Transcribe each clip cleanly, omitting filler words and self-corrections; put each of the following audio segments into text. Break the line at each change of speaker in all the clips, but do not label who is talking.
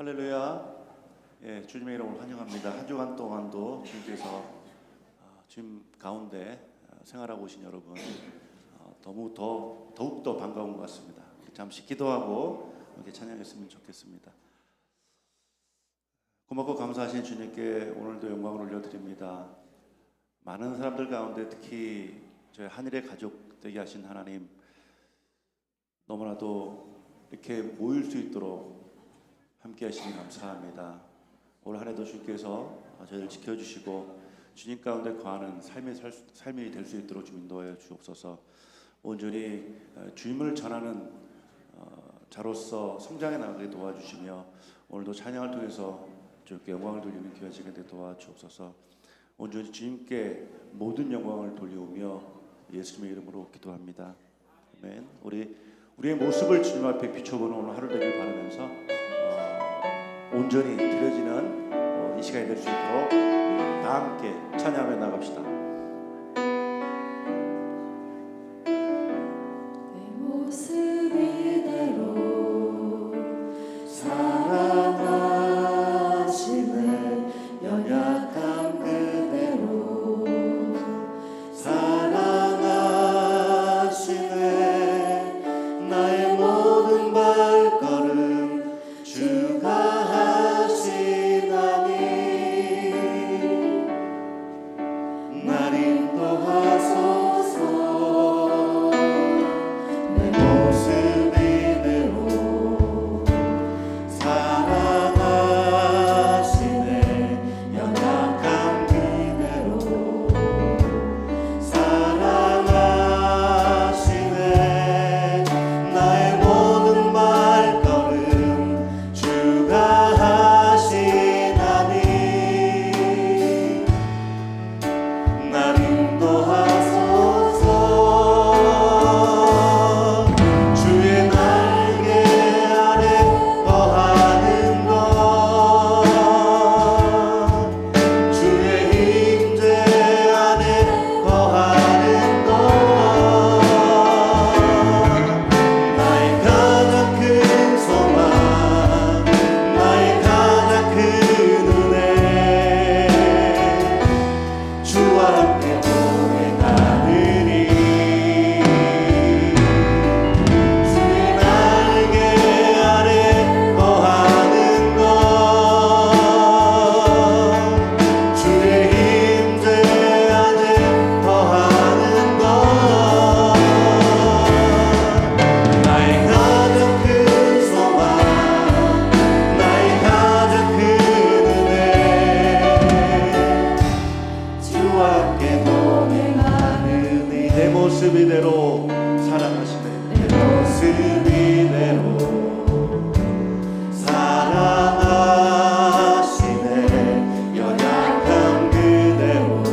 할렐루야. 예, 주님의 이름으로 환영합니다. 한 주간 동안도 주님께서 주님 가운데 생활하고 오신 여러분 더욱더 반가운 것 같습니다. 잠시 기도하고 이렇게 찬양했으면 좋겠습니다. 고맙고 감사하신 주님께 오늘도 영광을 올려드립니다. 많은 사람들 가운데 특히 저희 한일의 가족 되게 하신 하나님, 너무나도 이렇게 모일 수 있도록 함께 하시니 감사합니다. 올 한 해도 주님께서 저희를 지켜주시고 주님 가운데 거하는 삶이 될 수 있도록 좀 인도하여 주옵소서. 온전히 주님을 전하는 자로서 성장해 나가게 도와주시며 오늘도 찬양을 통해서 주님께 영광을 돌리는 기회가 되게 도와주옵소서. 온전히 주님께 모든 영광을 돌리오며 예수님의 이름으로 기도합니다. 아멘. 우리의 모습을 주님 앞에 비춰보는 오늘 하루 되길 바라면서 온전히 드려지는 이 시간이 될 수 있도록 다 함께 찬양하며 나갑시다.
내 모습 이대로 사랑하시네. 연약한 그대로 사랑하시네. 나의 모든 발걸음 주가 날 인도하소서. 내 모습 이대로 사랑하시네. 연약한 그대로 사랑하시네. 나의 모든 발걸음 주가 하시나니 날 인도하소서. 주의 날개 아래 거하는 것, 주의 임재 안에 거하는 것, 나의 가장 큰 소망, 나의 가장 큰 은혜, 주와 함께 동행하느니 주의 날개 아래 거하는 것, 주의 임재 안에 거하는 것, 나의 가장 큰 소망, 나의 가장 큰 은혜, 주와 함께 동행하느니 내 모습 이대로 사랑하시네. 내 모습 이대로 사랑하시네. 연약한 그대로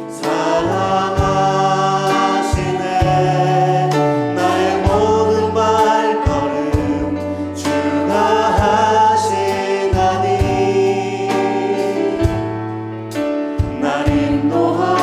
사랑하시네. 나의 모든 발걸음 주가 하시나니 날 인도하소서.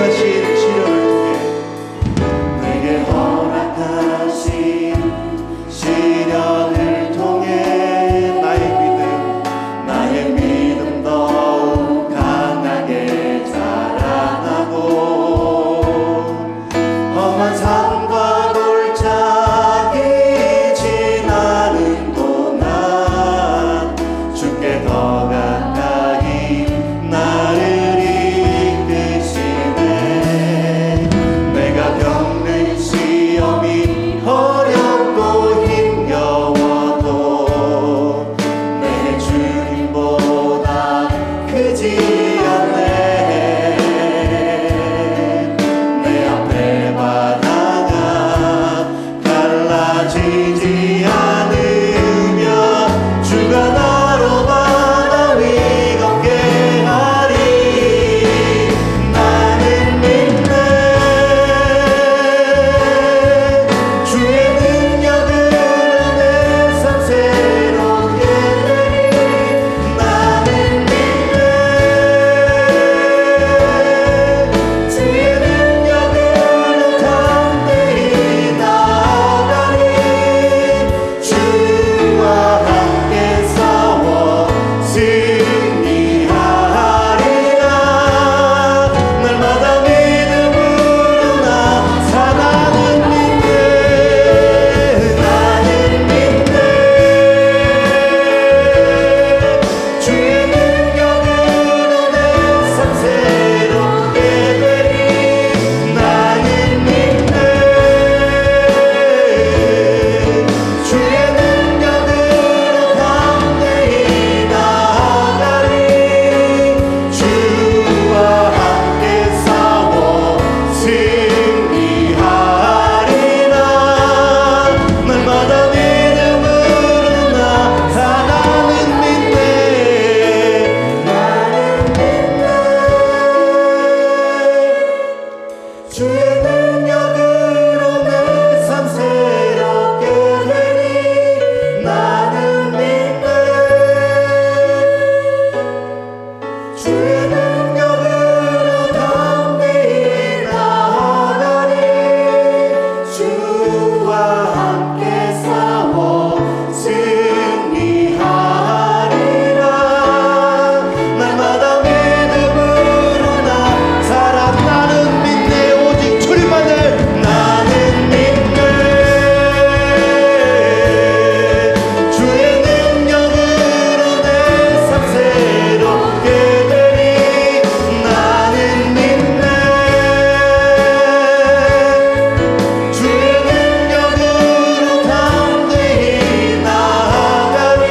허락하신 시련을 통해
내게 허락하신 시련을 통해 나의 믿음 더욱 강하게 자라나고 험한 삶과 골짜기 지나는 동안 주께 더 가까이 나를 이끄시네. 내가 겪는 시험이 어렵고 힘겨워도 내 주님보다 크지 않네. 내 앞에 바다가 갈라지지 않으며 주가 나로 바다 위 걷게 하리. 나는 믿네. 주의 능력으로 내 삶 새롭게 되리. 나는 믿네. 주의 능력으로 담대히 나아가리. 주와 함께 싸워 승리하리라. 날마다 믿음으로 나 살아는 믿네. 나는 믿네. 주의 능력으로 내 삶 새롭게 되리. 나는 믿네. 주의 능력으로 담대히 나아가리. 주와 함께 싸워 승리하리라. 날마다 믿음으로 나 살아는 믿네. 나는 믿네. 주의 능력으로 내 삶 새롭게 되리. 나는 믿네. 주의 능력으로 담대히 나아가리. 주와 함께 싸워 승리하리라. 날마다 믿음으로 나 살아. 나는 믿네. 오직 주님만을. 나는 믿네. 주의 능력으로 내 삶 새롭게 되리. 나는 믿네. 주의 능력으로 담대히 나아가리.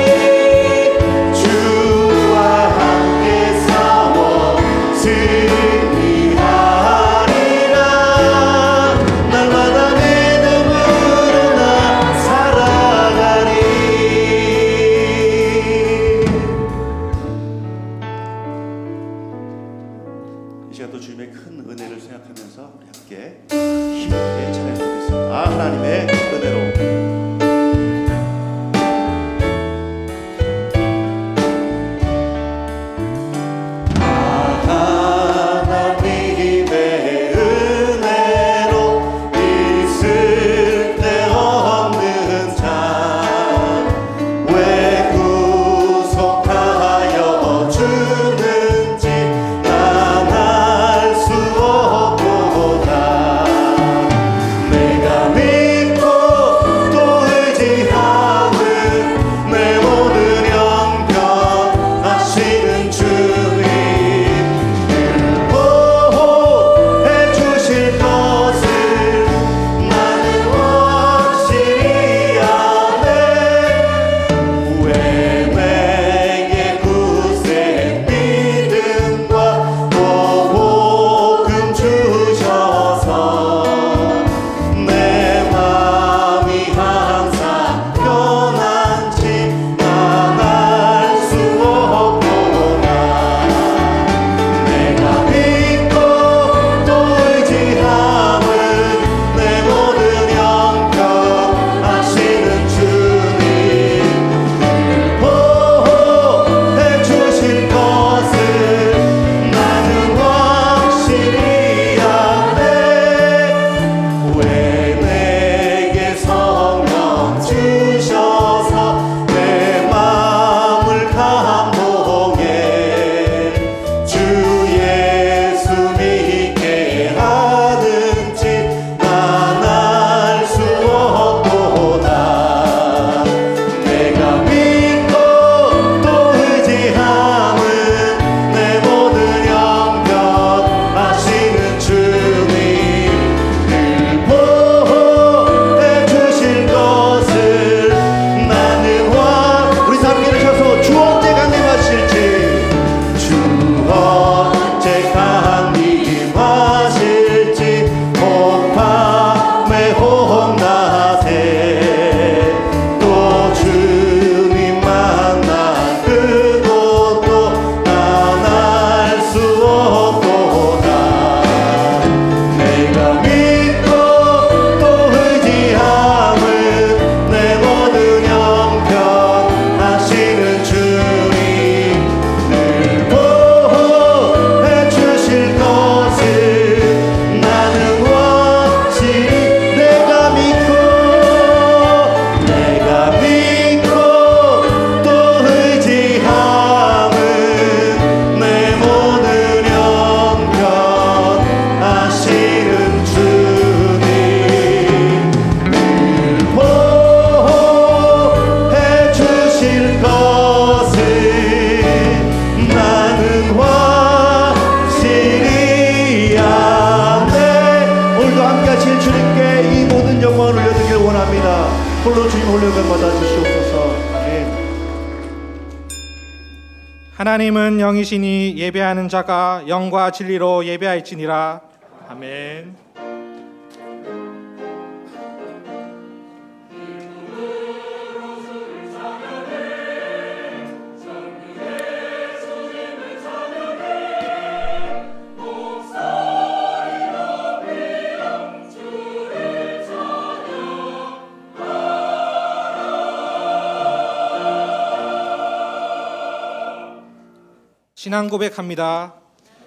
주와 함께 싸워 승리하리라. 날마다 믿음으로 나 살아가리.
이 시간도 주님의 큰 은혜를 생각하면서 우리 함께 힘있게 찬양드리겠습니다. 하나님의 은혜로.
하나님의 은혜로 있을 데 없는 자 왜 구속하여 주는지 난 알 수 없도다. 내가 믿고 또
전능하신 주님께 이 모든 영광을 올려드리길 원합니다. 홀로 주님 홀려면 받아주시옵소서. 아멘.
하나님은 영이시니 예배하는 자가 영과 진리로 예배할지니라. 아멘. 신앙 고백합니다.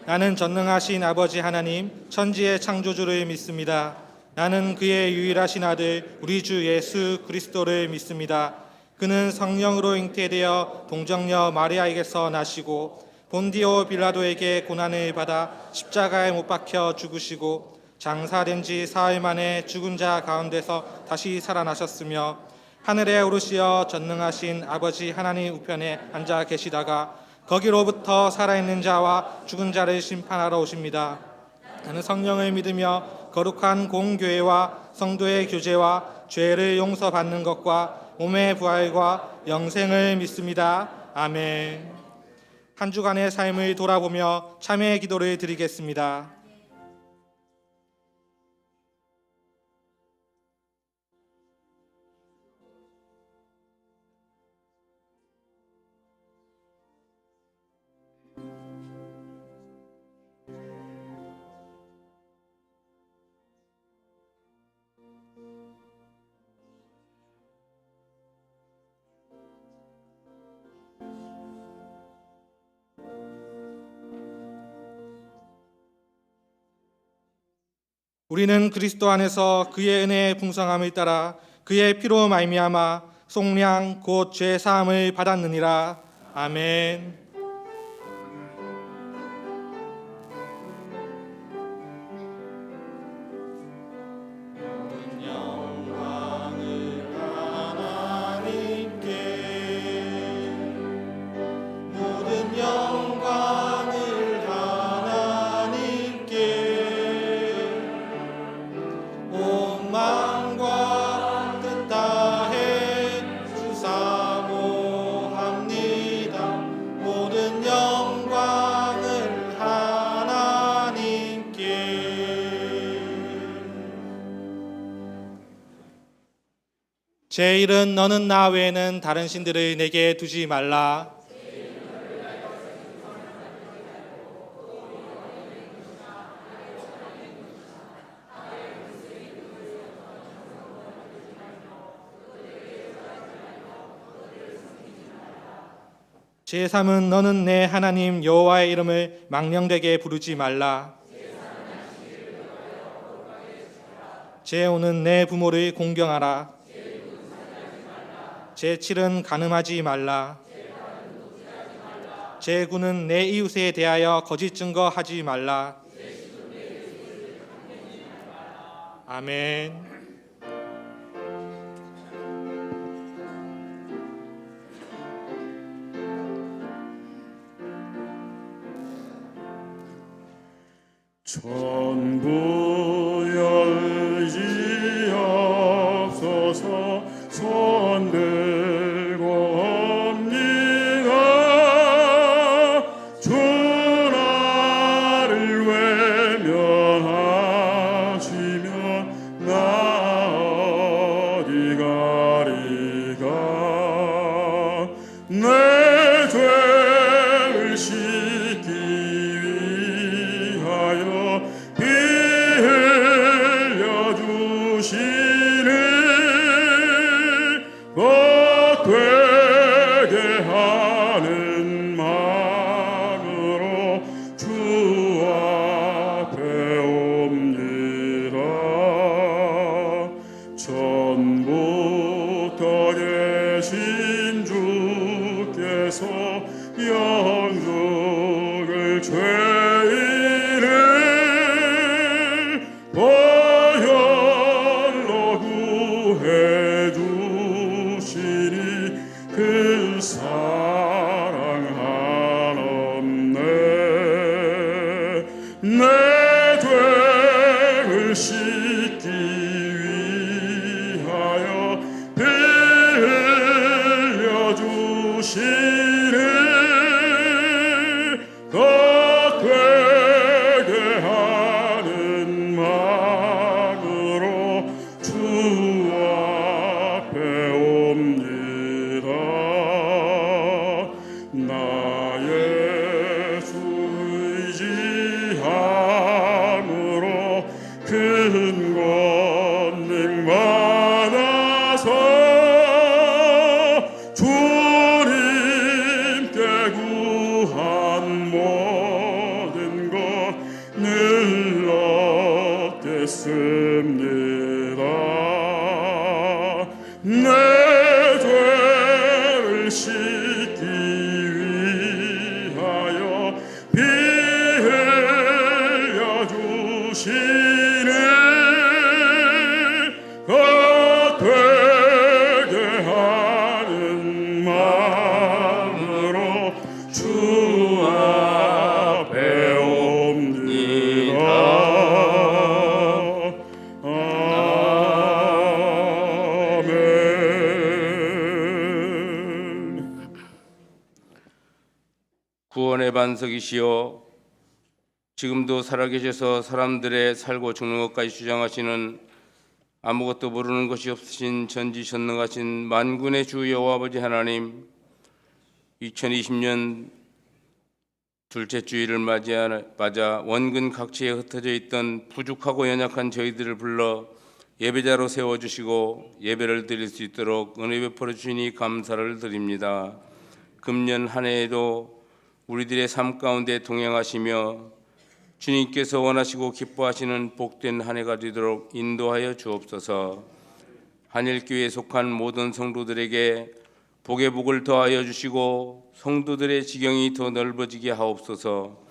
나는 전능하신 아버지 하나님, 천지의 창조주를 믿습니다. 나는 그의 유일하신 아들 우리 주 예수 그리스도를 믿습니다. 그는 성령으로 잉태되어 동정녀 마리아에게서 나시고 본디오 빌라도에게 고난을 받아 십자가에 못 박혀 죽으시고 장사된 지 사흘 만에 죽은 자 가운데서 다시 살아나셨으며 하늘에 오르시어 전능하신 아버지 하나님 우편에 앉아 계시다가 거기로부터 살아있는 자와 죽은 자를 심판하러 오십니다. 나는 성령을 믿으며 거룩한 공교회와 성도의 교제와 죄를 용서받는 것과 몸의 부활과 영생을 믿습니다. 아멘. 한 주간의 삶을 돌아보며 참회의 기도를 드리겠습니다. 우리는 그리스도 안에서 그의 은혜의 풍성함을 따라 그의 피로 말미암아 속량 곧 죄 사함을 받았느니라. 아멘. 제 일은 너는 나 외에는 다른 신들을 내게 두지 말라. 제3은 너는 내 하나님 여호와의 이름을 망령되게 부르지 말라. 제5는 내 부모를 공경하라. 제7은 간음하지 말라. 제9는 내 이웃에 대하여 거짓 증거하지 말라. 아멘.
천부 열지옵소서. 손들고 옵니다. 주 나를 외면하시면 나 어디 가리까. 내 죄를 씻기 위하여 피 흘려 주시는 내 죄를 씻기 위하여 피 흘려 주시네. 되게 하는 마음으로 주 앞에 옵니다. 아멘.
구원의 반석이시여, 지금도 살아계셔서 사람들의 살고 죽는 것까지 주장하시는 아무것도 모르는 것이 없으신 전지전능하신 만군의 주 여호와 아버지 하나님, 2020년 둘째 주일을 맞아 원근 각지에 흩어져 있던 부족하고 연약한 저희들을 불러 예배자로 세워주시고 예배를 드릴 수 있도록 은혜 베풀어 주시니 감사를 드립니다. 금년 한 해에도 우리들의 삶 가운데 동행하시며 주님께서 원하시고 기뻐하시는 복된 한 해가 되도록 인도하여 주옵소서. 한일교회에 속한 모든 성도들에게 복의 복을 더하여 주시고 성도들의 지경이 더 넓어지게 하옵소서.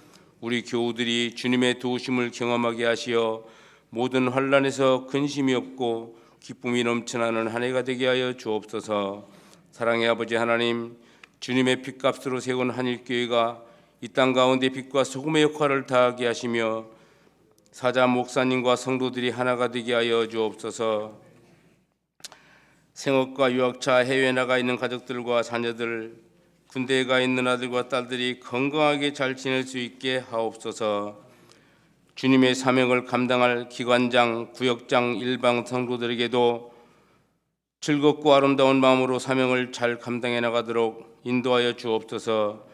우리 교우들이 주님의 도우심을 경험하게 하시어 모든 환난에서 근심이 없고 기쁨이 넘쳐나는 한 해가 되게 하여 주옵소서. 사랑의 아버지 하나님, 주님의 핏값으로 세운 한일교회가 이 땅 가운데 빛과 소금의 역할을 다하게 하시며 사자 목사님과 성도들이 하나가 되게 하여 주옵소서. 생업과 유학차 해외에 나가 있는 가족들과 자녀들, 군대에 가 있는 아들과 딸들이 건강하게 잘 지낼 수 있게 하옵소서. 주님의 사명을 감당할 기관장, 구역장, 일방 성도들에게도 즐겁고 아름다운 마음으로 사명을 잘 감당해 나가도록 인도하여 주옵소서.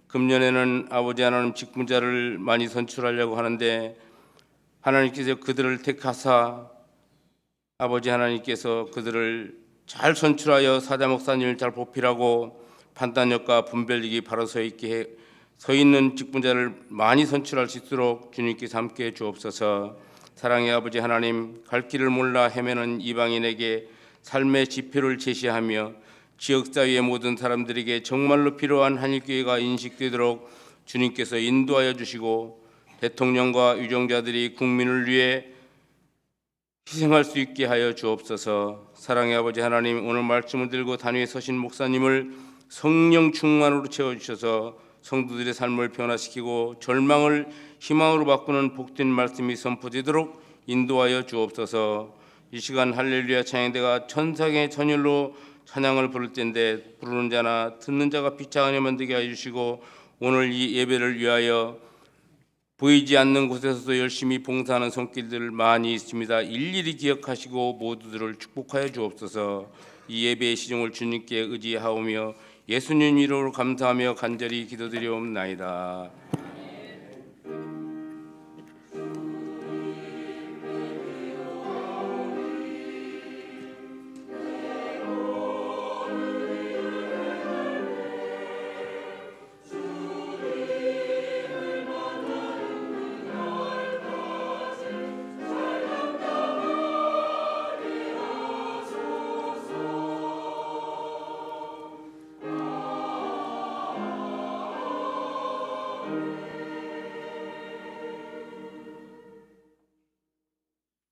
금년에는 아버지 하나님 직분자를 많이 선출하려고 하는데 하나님께서 그들을 택하사 아버지 하나님께서 그들을 잘 선출하여 사자 목사님을 잘 보필하고 판단력과 분별력이 바로 서 있는 직분자를 많이 선출할 수 있도록 주님께서 함께해 주옵소서. 사랑의 아버지 하나님, 갈 길을 몰라 헤매는 이방인에게 삶의 지표를 제시하며 지역사회의 모든 사람들에게 정말로 필요한 한일교회가 인식되도록 주님께서 인도하여 주시고 대통령과 유정자들이 국민을 위해 희생할 수 있게 하여 주옵소서. 사랑의 아버지 하나님, 오늘 말씀을 들고 단위에 서신 목사님을 성령 충만으로 채워주셔서 성도들의 삶을 변화시키고 절망을 희망으로 바꾸는 복된 말씀이 선포되도록 인도하여 주옵소서. 이 시간 할렐루야 찬양대가 천상의 천율로 찬양을 부를 때인데 부르는 자나 듣는 자가 비참하게 만들게 하여 주시고 오늘 이 예배를 위하여 보이지 않는 곳에서도 열심히 봉사하는 손길들 많이 있습니다. 일일이 기억하시고 모두들을 축복하여 주옵소서. 이 예배의 시종을 주님께 의지하오며 예수님 이름으로 감사하며 간절히 기도드리옵나이다.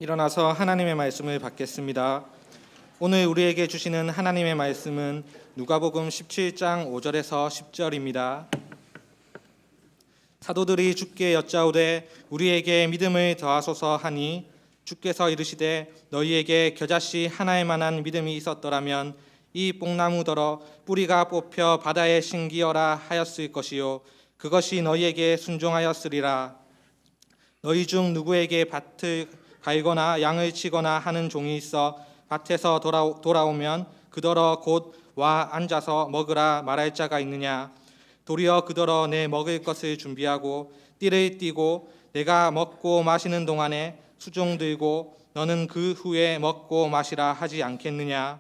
일어나서 하나님의 말씀을 받겠습니다. 오늘 우리에게 주시는 하나님의 말씀은 누가복음 17장 5절에서 10절입니다. 사도들이 주께 여짜오되 우리에게 믿음을 더하소서 하니 주께서 이르시되 너희에게 겨자씨 하나의 만한 믿음이 있었더라면 이 뽕나무더러 뿌리가 뽑혀 바다에 심기어라 하였을 것이요 그것이 너희에게 순종하였으리라. 너희 중 누구에게 밭을 갈거나 양을 치거나 하는 종이 있어 밭에서 돌아오면 그더러 곧 와 앉아서 먹으라 말할 자가 있느냐. 도리어 그더러 내 먹을 것을 준비하고 띠를 띠고 내가 먹고 마시는 동안에 수종 들고 너는 그 후에 먹고 마시라 하지 않겠느냐.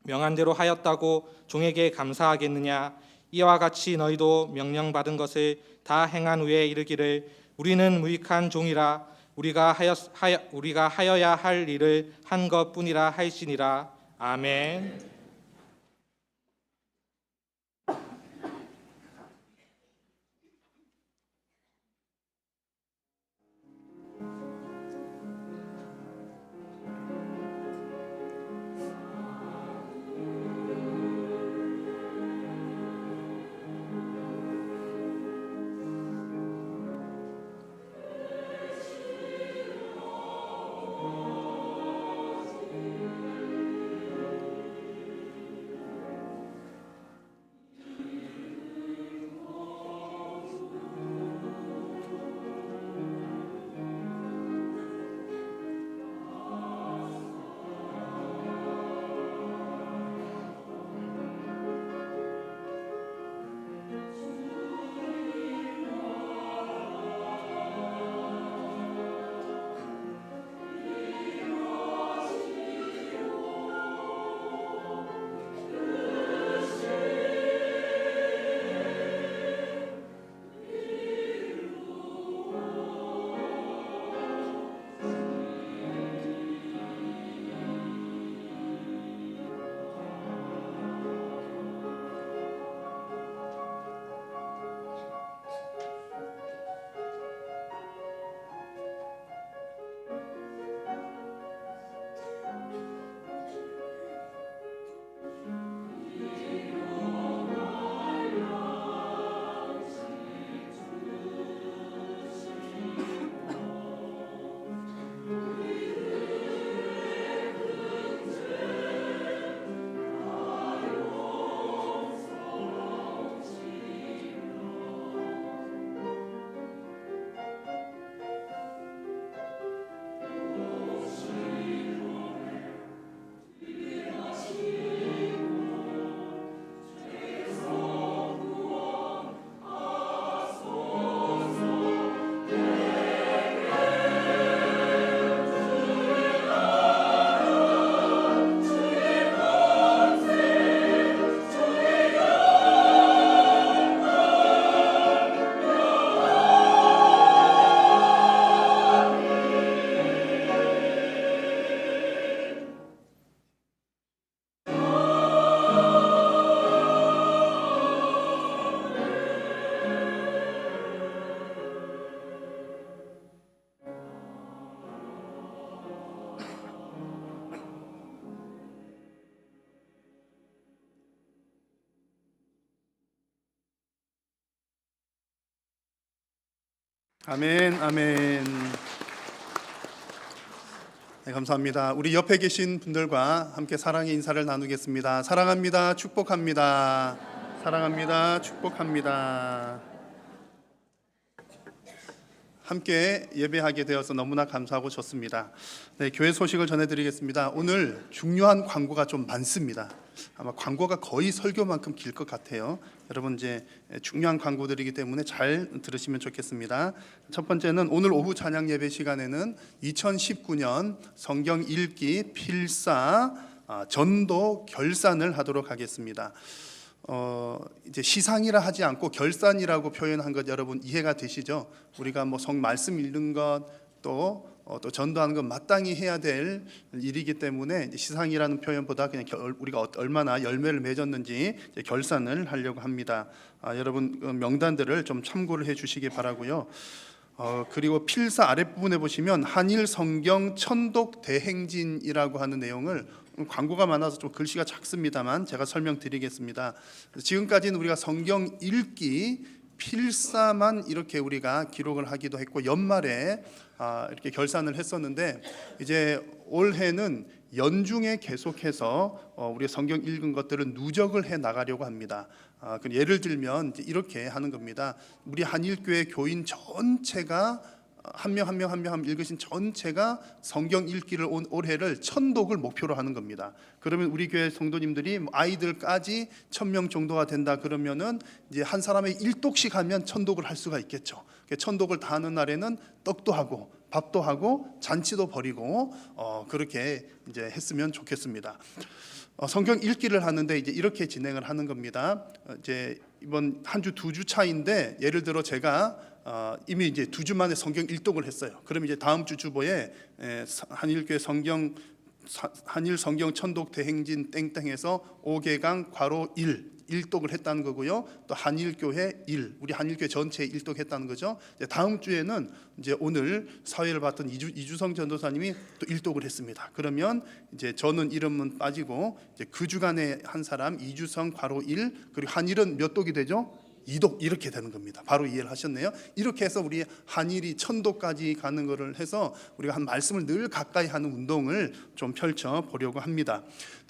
명한 대로 하였다고 종에게 감사하겠느냐. 이와 같이 너희도 명령받은 것을 다 행한 후에 이르기를 우리는 무익한 종이라 우리가 하여야 할 일을 한 것뿐이라 할지니라. 아멘.
아멘, 아멘. 네, 감사합니다. 우리 옆에 계신 분들과 함께 사랑의 인사를 나누겠습니다. 사랑합니다. 축복합니다. 사랑합니다. 축복합니다. 함께 예배하게 되어서 너무나 감사하고 좋습니다. 네, 교회 소식을 전해드리겠습니다. 오늘 중요한 광고가 좀 많습니다. 아마 광고가 거의 설교만큼 길 것 같아요. 여러분 이제 중요한 광고들이기 때문에 잘 들으시면 좋겠습니다. 첫 번째는 오늘 오후 찬양 예배 시간에는 2019년 성경 읽기 필사 전도 결산을 하도록 하겠습니다. 이제 시상이라 하지 않고 결산이라고 표현한 것 여러분 이해가 되시죠? 우리가 뭐 성 말씀 읽는 것 또 전도하는 건 마땅히 해야 될 일이기 때문에 시상이라는 표현보다 그냥 우리가 얼마나 열매를 맺었는지 결산을 하려고 합니다. 여러분 명단들을 좀 참고를 해주시기 바라고요. 그리고 필사 아랫부분에 보시면 한일 성경 천독 대행진이라고 하는 내용을 광고가 많아서 좀 글씨가 작습니다만 제가 설명드리겠습니다. 지금까지는 우리가 성경 읽기 필사만 이렇게 우리가 기록을 하기도 했고 연말에 이렇게 결산을 했었는데 이제 올해는 연중에 계속해서 우리 성경 읽은 것들을 누적을 해 나가려고 합니다. 예를 들면 이렇게 하는 겁니다. 우리 한일교회 교인 전체가 한 명 한 명 읽으신 전체가 성경 읽기를 올해를 1000독을 목표로 하는 겁니다. 그러면 우리 교회 성도님들이 아이들까지 1000명 정도가 된다 그러면은 이제 한 사람의 1독씩 하면 1000독을 할 수가 있겠죠. 1000독을 다 하는 날에는 떡도 하고 밥도 하고 잔치도 벌이고 그렇게 이제 했으면 좋겠습니다. 성경 읽기를 하는데 이제 이렇게 진행을 하는 겁니다. 이제 이번 한 주, 2주 차인데 예를 들어 제가 이미 이제 2주 만에 성경 일독을 했어요. 그럼 이제 다음 주 주보에 한일교회 한일 성경 천독 대행진 땡땡에서 5개강 괄호 1독을 했다는 거고요. 또 한일교회 우리 한일교회 전체 일독했다는 거죠. 이제 다음 주에는 이제 오늘 사회를 봤던 이주성 전도사님이 또 일독을 했습니다. 그러면 이제 저는 이름은 빠지고 이제 그 주간에 한 사람 이주성 괄호 1 그리고 한일은 몇 독이 되죠? 2독 이렇게 되는 겁니다. 바로 이해를 하셨네요. 이렇게 해서 우리 한일이 천독까지 가는 것을 해서 우리가 한 말씀을 늘 가까이 하는 운동을 좀 펼쳐 보려고 합니다.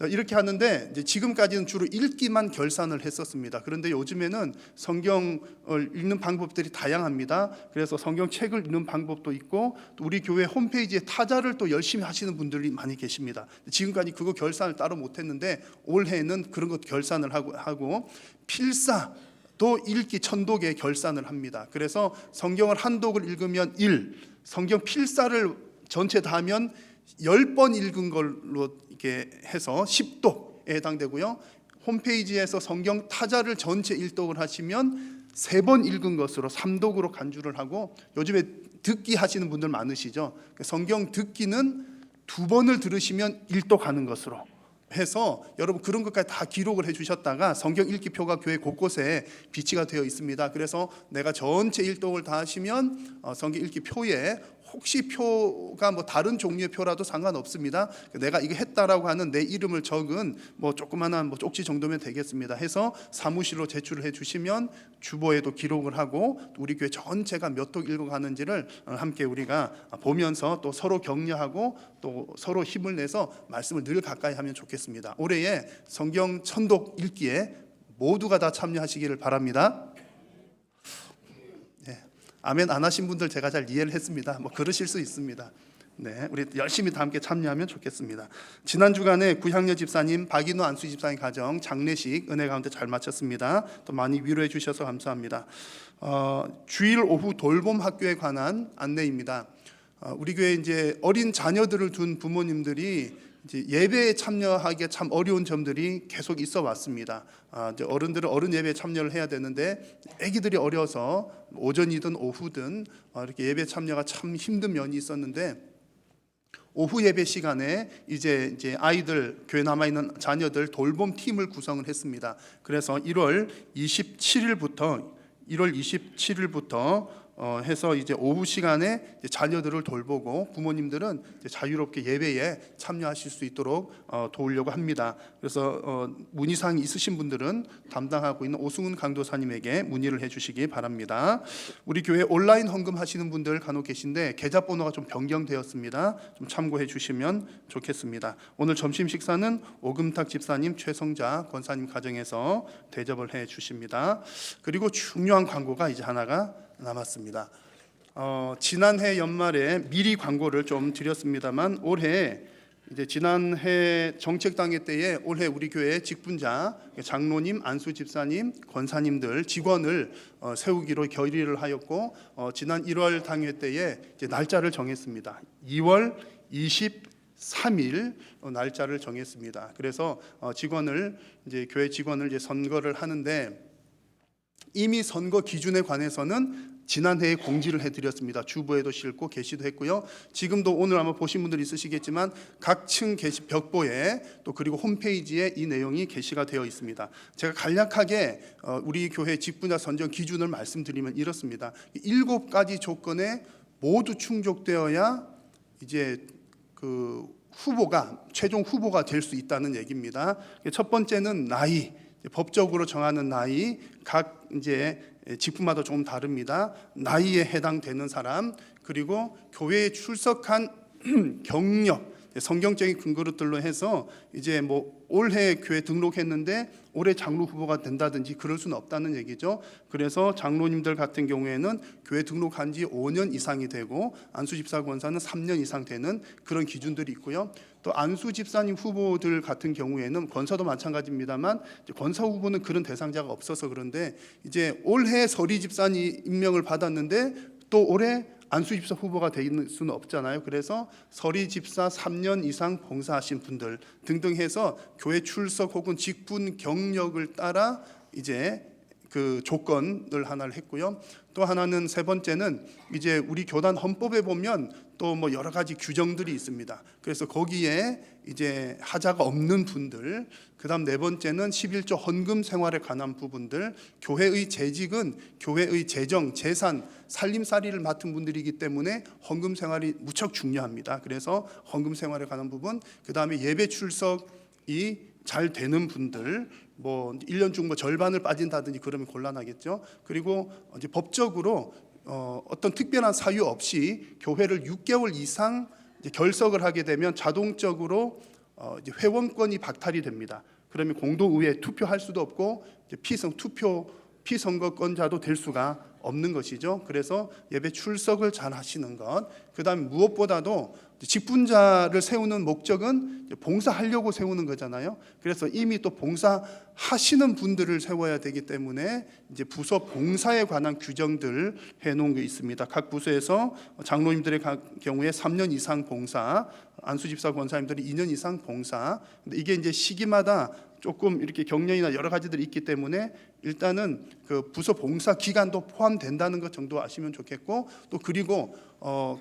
이렇게 하는데 이제 지금까지는 주로 읽기만 결산을 했었습니다. 그런데 요즘에는 성경을 읽는 방법들이 다양합니다. 그래서 성경책을 읽는 방법도 있고 또 우리 교회 홈페이지에 타자를 또 열심히 하시는 분들이 많이 계십니다. 지금까지 그거 결산을 따로 못했는데 올해는 그런 것 결산을 하고 필사 또 읽기 천독의 결산을 합니다. 그래서 성경을 한 독을 읽으면 1, 성경 필사를 전체 다 하면 10번 읽은 걸로 이렇게 해서 10독에 해당되고요. 홈페이지에서 성경 타자를 전체 1독을 하시면 3번 읽은 것으로 3독으로 간주를 하고 요즘에 듣기 하시는 분들 많으시죠. 성경 듣기는 2번을 들으시면 1독 하는 것으로 해서 여러분 그런 것까지 다 기록을 해주셨다가 성경 읽기표가 교회 곳곳에 비치가 되어 있습니다. 그래서 내가 전체 일독을 다 하시면 성경 읽기표에 혹시 표가 뭐 다른 종류의 표라도 상관없습니다. 내가 이거 했다라고 하는 내 이름을 적은 뭐 조그만한 뭐 쪽지 정도면 되겠습니다. 해서 사무실로 제출을 해주시면 주보에도 기록을 하고 우리 교회 전체가 몇 독 읽어가는지를 함께 우리가 보면서 또 서로 격려하고 또 서로 힘을 내서 말씀을 늘 가까이 하면 좋겠습니다. 올해의 성경 천독 읽기에 모두가 다 참여하시기를 바랍니다. 아멘 안 하신 분들 제가 잘 이해를 했습니다. 뭐 그러실 수 있습니다. 네, 우리 열심히 다 함께 참여하면 좋겠습니다. 지난 주간에 구향여 집사님, 박인호 안수 집사님 가정 장례식 은혜 가운데 잘 마쳤습니다. 또 많이 위로해 주셔서 감사합니다. 주일 오후 돌봄 학교에 관한 안내입니다. 우리 교회 이제 어린 자녀들을 둔 부모님들이 이제 예배에 참여하기에 참 어려운 점들이 계속 있어 왔습니다. 이제 어른들은 어른 예배에 참여를 해야 되는데 아기들이 어려서 오전이든 오후든 이렇게 예배 참여가 참 힘든 면이 있었는데 오후 예배 시간에 이제 아이들 교회 남아 있는 자녀들 돌봄 팀을 구성을 했습니다. 그래서 1월 27일부터 해서 이제 오후 시간에 자녀들을 돌보고 부모님들은 자유롭게 예배에 참여하실 수 있도록 도우려고 합니다. 그래서 문의사항이 있으신 분들은 담당하고 있는 오승훈 강도사님에게 문의를 해주시기 바랍니다. 우리 교회 온라인 헌금하시는 분들 간혹 계신데 계좌번호가 좀 변경되었습니다. 좀 참고해 주시면 좋겠습니다. 오늘 점심 식사는 오금탁 집사님, 최성자 권사님 가정에서 대접을 해 주십니다. 그리고 중요한 광고가 이제 하나가 남았습니다. 지난해 연말에 미리 광고를 좀 드렸습니다만 올해 이제 지난해 정책당회 때에 올해 우리 교회 직분자 장로님, 안수 집사님, 권사님들 직원을 세우기로 결의를 하였고 지난 1월 당회 때에 이제 날짜를 정했습니다. 2월 23일 날짜를 정했습니다. 그래서 교회 직원을 이제 선거를 하는데 이미 선거 기준에 관해서는 지난해에 공지를 해드렸습니다. 주보에도 싣고 게시도 했고요. 지금도 오늘 아마 보신 분들 있으시겠지만 각 층 게시 벽보에 또 그리고 홈페이지에 이 내용이 게시가 되어 있습니다. 제가 간략하게 우리 교회 직분자 선정 기준을 말씀드리면 이렇습니다. 7가지 조건에 모두 충족되어야 이제 그 최종 후보가 될 수 있다는 얘기입니다. 첫 번째는 나이. 법적으로 정하는 나이, 각 이제 직분마다 조금 다릅니다. 나이에 해당되는 사람, 그리고 교회에 출석한 경력, 성경적인 근거들로 해서 이제 뭐 올해 교회 등록했는데 올해 장로 후보가 된다든지 그럴 수는 없다는 얘기죠. 그래서 장로님들 같은 경우에는 교회 등록한 지 5년 이상이 되고 안수 집사 권사는 3년 이상 되는 그런 기준들이 있고요. 또 안수 집사님 후보들 같은 경우에는 권사도 마찬가지입니다만 권사 후보는 그런 대상자가 없어서 그런데 이제 올해 서리 집사님 임명을 받았는데 또 올해 안수 집사 후보가 되는 수는 없잖아요. 그래서 서리 집사 3년 이상 봉사하신 분들 등등 해서 교회 출석 혹은 직분 경력을 따라 이제 그 조건을 하나를 했고요. 또 하나는 세 번째는 이제 우리 교단 헌법에 보면 또 뭐 여러 가지 규정들이 있습니다. 그래서 거기에 이제 하자가 없는 분들, 그다음 네 번째는 11조 헌금 생활에 관한 부분들, 교회의 재직은 교회의 재정, 재산, 살림살이를 맡은 분들이기 때문에 헌금 생활이 무척 중요합니다. 그래서 헌금 생활에 관한 부분, 그다음에 예배 출석이 잘 되는 분들, 뭐 1년 중 뭐 절반을 빠진다든지 그러면 곤란하겠죠. 그리고 이제 법적으로 어떤 특별한 사유 없이 교회를 6개월 이상 이제 결석을 하게 되면 자동적으로 이제 회원권이 박탈이 됩니다. 그러면 공동의회에 투표할 수도 없고 이제 피선거권자도 될 수가 없는 것이죠. 그래서 예배 출석을 잘 하시는 것, 그다음에 무엇보다도 직분자를 세우는 목적은 봉사하려고 세우는 거잖아요. 그래서 이미 또 봉사하시는 분들을 세워야 되기 때문에 이제 부서 봉사에 관한 규정들 해놓은 게 있습니다. 각 부서에서 장로님들의 경우에 3년 이상 봉사, 안수집사 권사님들이 2년 이상 봉사. 근데 이게 이제 시기마다 조금 이렇게 경련이나 여러 가지들이 있기 때문에 일단은 그 부서 봉사 기간도 포함된다는 것 정도 아시면 좋겠고, 또 그리고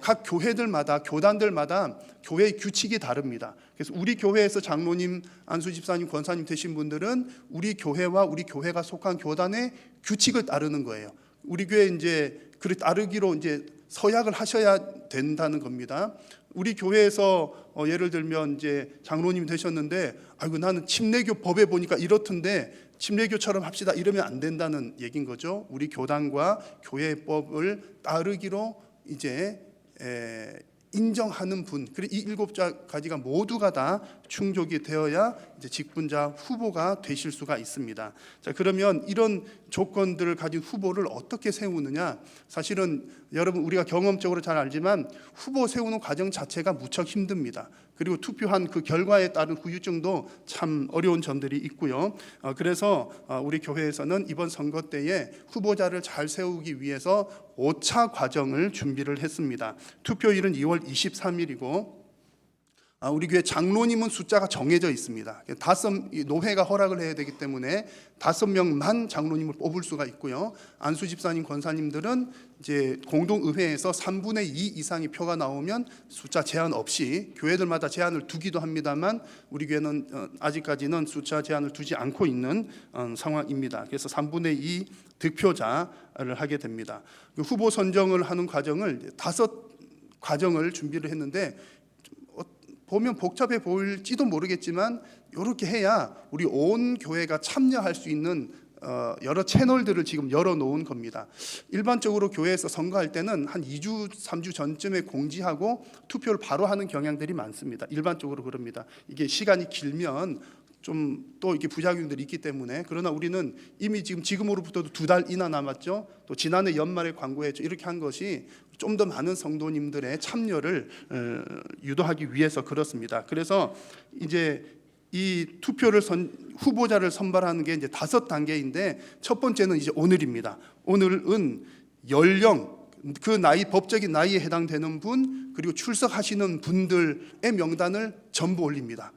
각 교회들마다 교단들마다 교회의 규칙이 다릅니다. 그래서 우리 교회에서 장로님, 안수집사님, 권사님 되신 분들은 우리 교회와 우리 교회가 속한 교단의 규칙을 따르는 거예요. 우리 교회 이제 그 따르기로 이제 서약을 하셔야 된다는 겁니다. 우리 교회에서 예를 들면 이제 장로님이 되셨는데, 아이고 나는 침례교 법에 보니까 이렇던데 침례교처럼 합시다, 이러면 안 된다는 얘기인 거죠. 우리 교단과 교회법을 따르기로 이제 인정하는 분, 그리고 이 7가지가 모두가 다 충족이 되어야 이제 직분자 후보가 되실 수가 있습니다. 자, 그러면 이런 조건들을 가진 후보를 어떻게 세우느냐? 사실은 여러분 우리가 경험적으로 잘 알지만 후보 세우는 과정 자체가 무척 힘듭니다. 그리고 투표한 그 결과에 따른 후유증도 참 어려운 점들이 있고요. 그래서 우리 교회에서는 이번 선거 때에 후보자를 잘 세우기 위해서 5차 과정을 준비를 했습니다. 투표일은 2월 23일이고 우리 교회 장로님은 숫자가 정해져 있습니다. 노회가 허락을 해야 되기 때문에 5명만 장로님을 뽑을 수가 있고요. 안수집사님, 권사님들은 이제 공동의회에서 3분의 2 이상의 표가 나오면 숫자 제한 없이, 교회들마다 제한을 두기도 합니다만 우리 교회는 아직까지는 숫자 제한을 두지 않고 있는 상황입니다. 그래서 3분의 2 득표자를 하게 됩니다. 후보 선정을 하는 과정을 5과정을 준비를 했는데, 보면 복잡해 보일지도 모르겠지만 이렇게 해야 우리 온 교회가 참여할 수 있는 여러 채널들을 지금 열어놓은 겁니다. 일반적으로 교회에서 선거할 때는 한 2주, 3주 전쯤에 공지하고 투표를 바로 하는 경향들이 많습니다. 일반적으로 그럽니다. 이게 시간이 길면 좀 또 이게 부작용들이 있기 때문에. 그러나 우리는 이미 지금으로부터도 2달 이나 남았죠. 또 지난해 연말에 광고했죠. 이렇게 한 것이 좀 더 많은 성도님들의 참여를 유도하기 위해서 그렇습니다. 그래서 이제 이 투표를 후보자를 선발하는 게 이제 5단계인데, 첫 번째는 이제 오늘입니다. 오늘은 연령, 그 나이, 법적인 나이에 해당되는 분, 그리고 출석하시는 분들의 명단을 전부 올립니다.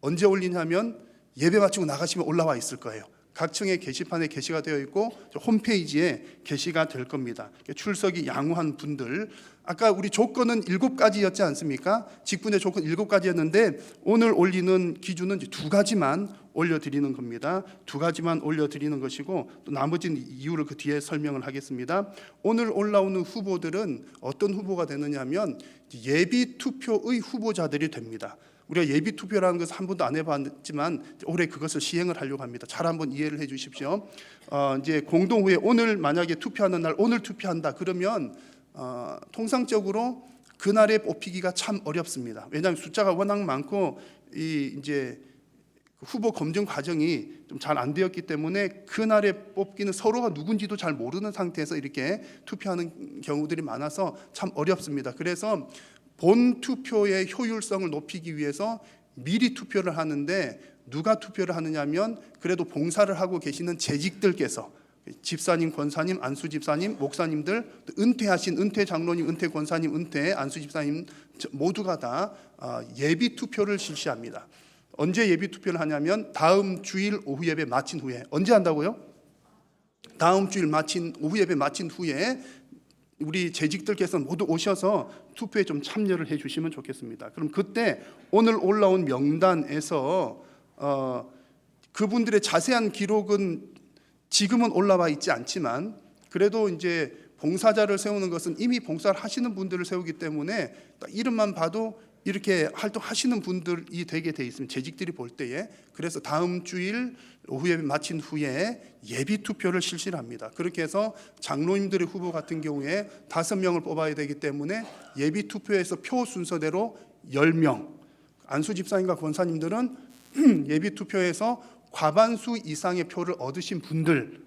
언제 올리냐면 예배 마치고 나가시면 올라와 있을 거예요. 각 층의 게시판에 게시가 되어 있고 홈페이지에 게시가 될 겁니다. 출석이 양호한 분들, 아까 우리 조건은 7가지였지 않습니까? 직분의 조건 7가지였는데 오늘 올리는 기준은 이제 2가지만 올려드리는 겁니다. 2가지만 올려드리는 것이고, 또 나머지는 이유를 그 뒤에 설명을 하겠습니다. 오늘 올라오는 후보들은 어떤 후보가 되느냐면 예비 투표의 후보자들이 됩니다. 우리가 예비 투표라는 것을 한 번도 안 해봤지만 올해 그것을 시행을 하려고 합니다. 잘 한번 이해를 해주십시오. 이제 공동회의, 오늘 만약에 투표하는 날 오늘 투표한다 그러면 통상적으로 그날에 뽑히기가 참 어렵습니다. 왜냐하면 숫자가 워낙 많고 이제 후보 검증 과정이 좀 잘 안 되었기 때문에 그날에 뽑기는 서로가 누군지도 잘 모르는 상태에서 이렇게 투표하는 경우들이 많아서 참 어렵습니다. 그래서 본 투표의 효율성을 높이기 위해서 미리 투표를 하는데, 누가 투표를 하느냐면 그래도 봉사를 하고 계시는 재직들께서, 집사님, 권사님, 안수집사님, 목사님들, 은퇴하신 은퇴 장로님, 은퇴 권사님, 은퇴 안수집사님 모두가 다 예비 투표를 실시합니다. 언제 예비 투표를 하냐면 다음 주일 오후 예배 마친 후에. 언제 한다고요? 다음 주일 오후 예배 마친 후에 우리 재직들께서 모두 오셔서 투표에 좀 참여를 해주시면 좋겠습니다. 그럼 그때 오늘 올라온 명단에서 그분들의 자세한 기록은 지금은 올라와 있지 않지만 그래도 이제 봉사자를 세우는 것은 이미 봉사를 하시는 분들을 세우기 때문에 이름만 봐도 이렇게 활동하시는 분들이 되게 돼 있습니다. 재직들이 볼 때에. 그래서 다음 주일 오후 예배 마친 후에 예비 투표를 실시를 합니다. 그렇게 해서 장로님들의 후보 같은 경우에 5명을 뽑아야 되기 때문에 예비 투표에서 표 순서대로 10명, 안수 집사님과 권사님들은 예비 투표에서 과반수 이상의 표를 얻으신 분들을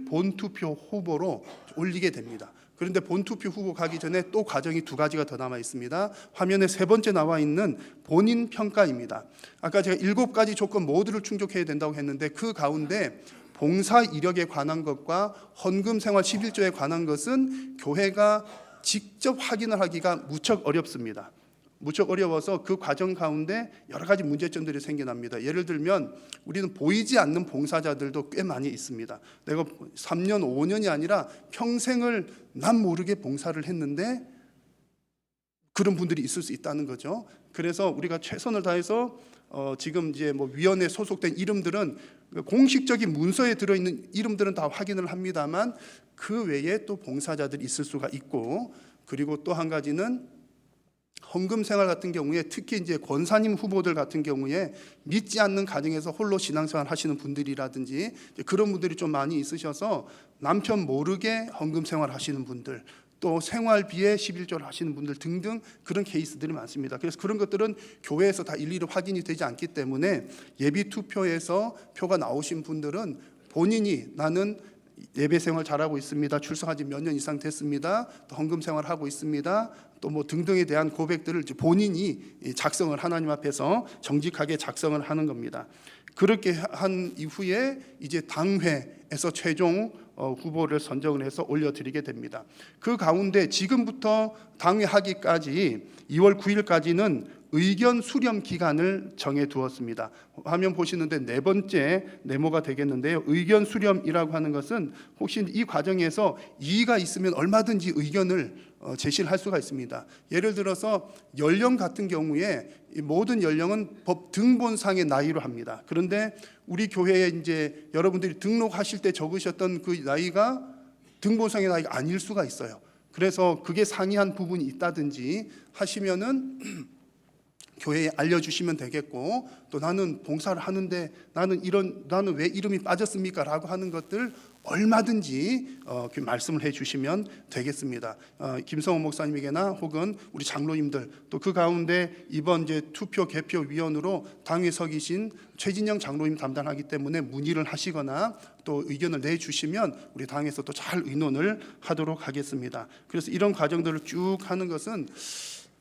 본투표 후보로 올리게 됩니다. 그런데 본투표 후보 가기 전에 또 과정이 2가지가 더 남아 있습니다. 화면에 3번째 나와 있는 본인 평가입니다. 아까 제가 7가지 조건 모두를 충족해야 된다고 했는데 그 가운데 봉사 이력에 관한 것과 헌금 생활 11조에 관한 것은 교회가 직접 확인을 하기가 무척 어렵습니다. 무척 어려워서 그 과정 가운데 여러 가지 문제점들이 생겨납니다. 예를 들면 우리는 보이지 않는 봉사자들도 꽤 많이 있습니다. 내가 3년, 5년이 아니라 평생을 남 모르게 봉사를 했는데 그런 분들이 있을 수 있다는 거죠. 그래서 우리가 최선을 다해서 지금 이제 뭐 위원회에 소속된 이름들은 공식적인 문서에 들어있는 이름들은 다 확인을 합니다만 그 외에 또 봉사자들이 있을 수가 있고, 그리고 또 한 가지는 헌금 생활 같은 경우에 특히 이제 권사님 후보들 같은 경우에 믿지 않는 가정에서 홀로 신앙생활 하시는 분들이라든지 그런 분들이 좀 많이 있으셔서 남편 모르게 헌금 생활 하시는 분들, 또 생활비에 11조를 하시는 분들 등등 그런 케이스들이 많습니다. 그래서 그런 것들은 교회에서 다 일일이 확인이 되지 않기 때문에 예비 투표에서 표가 나오신 분들은 본인이 나는 예배 생활 잘하고 있습니다, 출석한 지 몇 년 이상 됐습니다, 또 헌금 생활 하고 있습니다, 또 뭐 등등에 대한 고백들을 본인이 작성을 하나님 앞에서 정직하게 작성을 하는 겁니다. 그렇게 한 이후에 이제 당회에서 최종 후보를 선정을 해서 올려드리게 됩니다. 그 가운데 지금부터 당회 하기까지 2월 9일까지는 의견 수렴 기간을 정해 두었습니다. 화면 보시는데 4번째 네모가 되겠는데요. 의견 수렴이라고 하는 것은 혹시 이 과정에서 이의가 있으면 얼마든지 의견을 제시를 할 수가 있습니다. 예를 들어서 연령 같은 경우에 모든 연령은 법 등본상의 나이로 합니다. 그런데 우리 교회에 이제 여러분들이 등록하실 때 적으셨던 그 나이가 등본상의 나이가 아닐 수가 있어요. 그래서 그게 상이한 부분이 있다든지 하시면은 교회에 알려주시면 되겠고, 또 나는 봉사를 하는데 나는 왜 이름이 빠졌습니까? 라고 하는 것들 얼마든지 말씀을 해주시면 되겠습니다. 김성호 목사님에게나 혹은 우리 장로님들, 또 그 가운데 이번 이제 투표 개표 위원으로 당에 서 계신 최진영 장로님 담당하기 때문에 문의를 하시거나 또 의견을 내주시면 우리 당에서 또 잘 의논을 하도록 하겠습니다. 그래서 이런 과정들을 쭉 하는 것은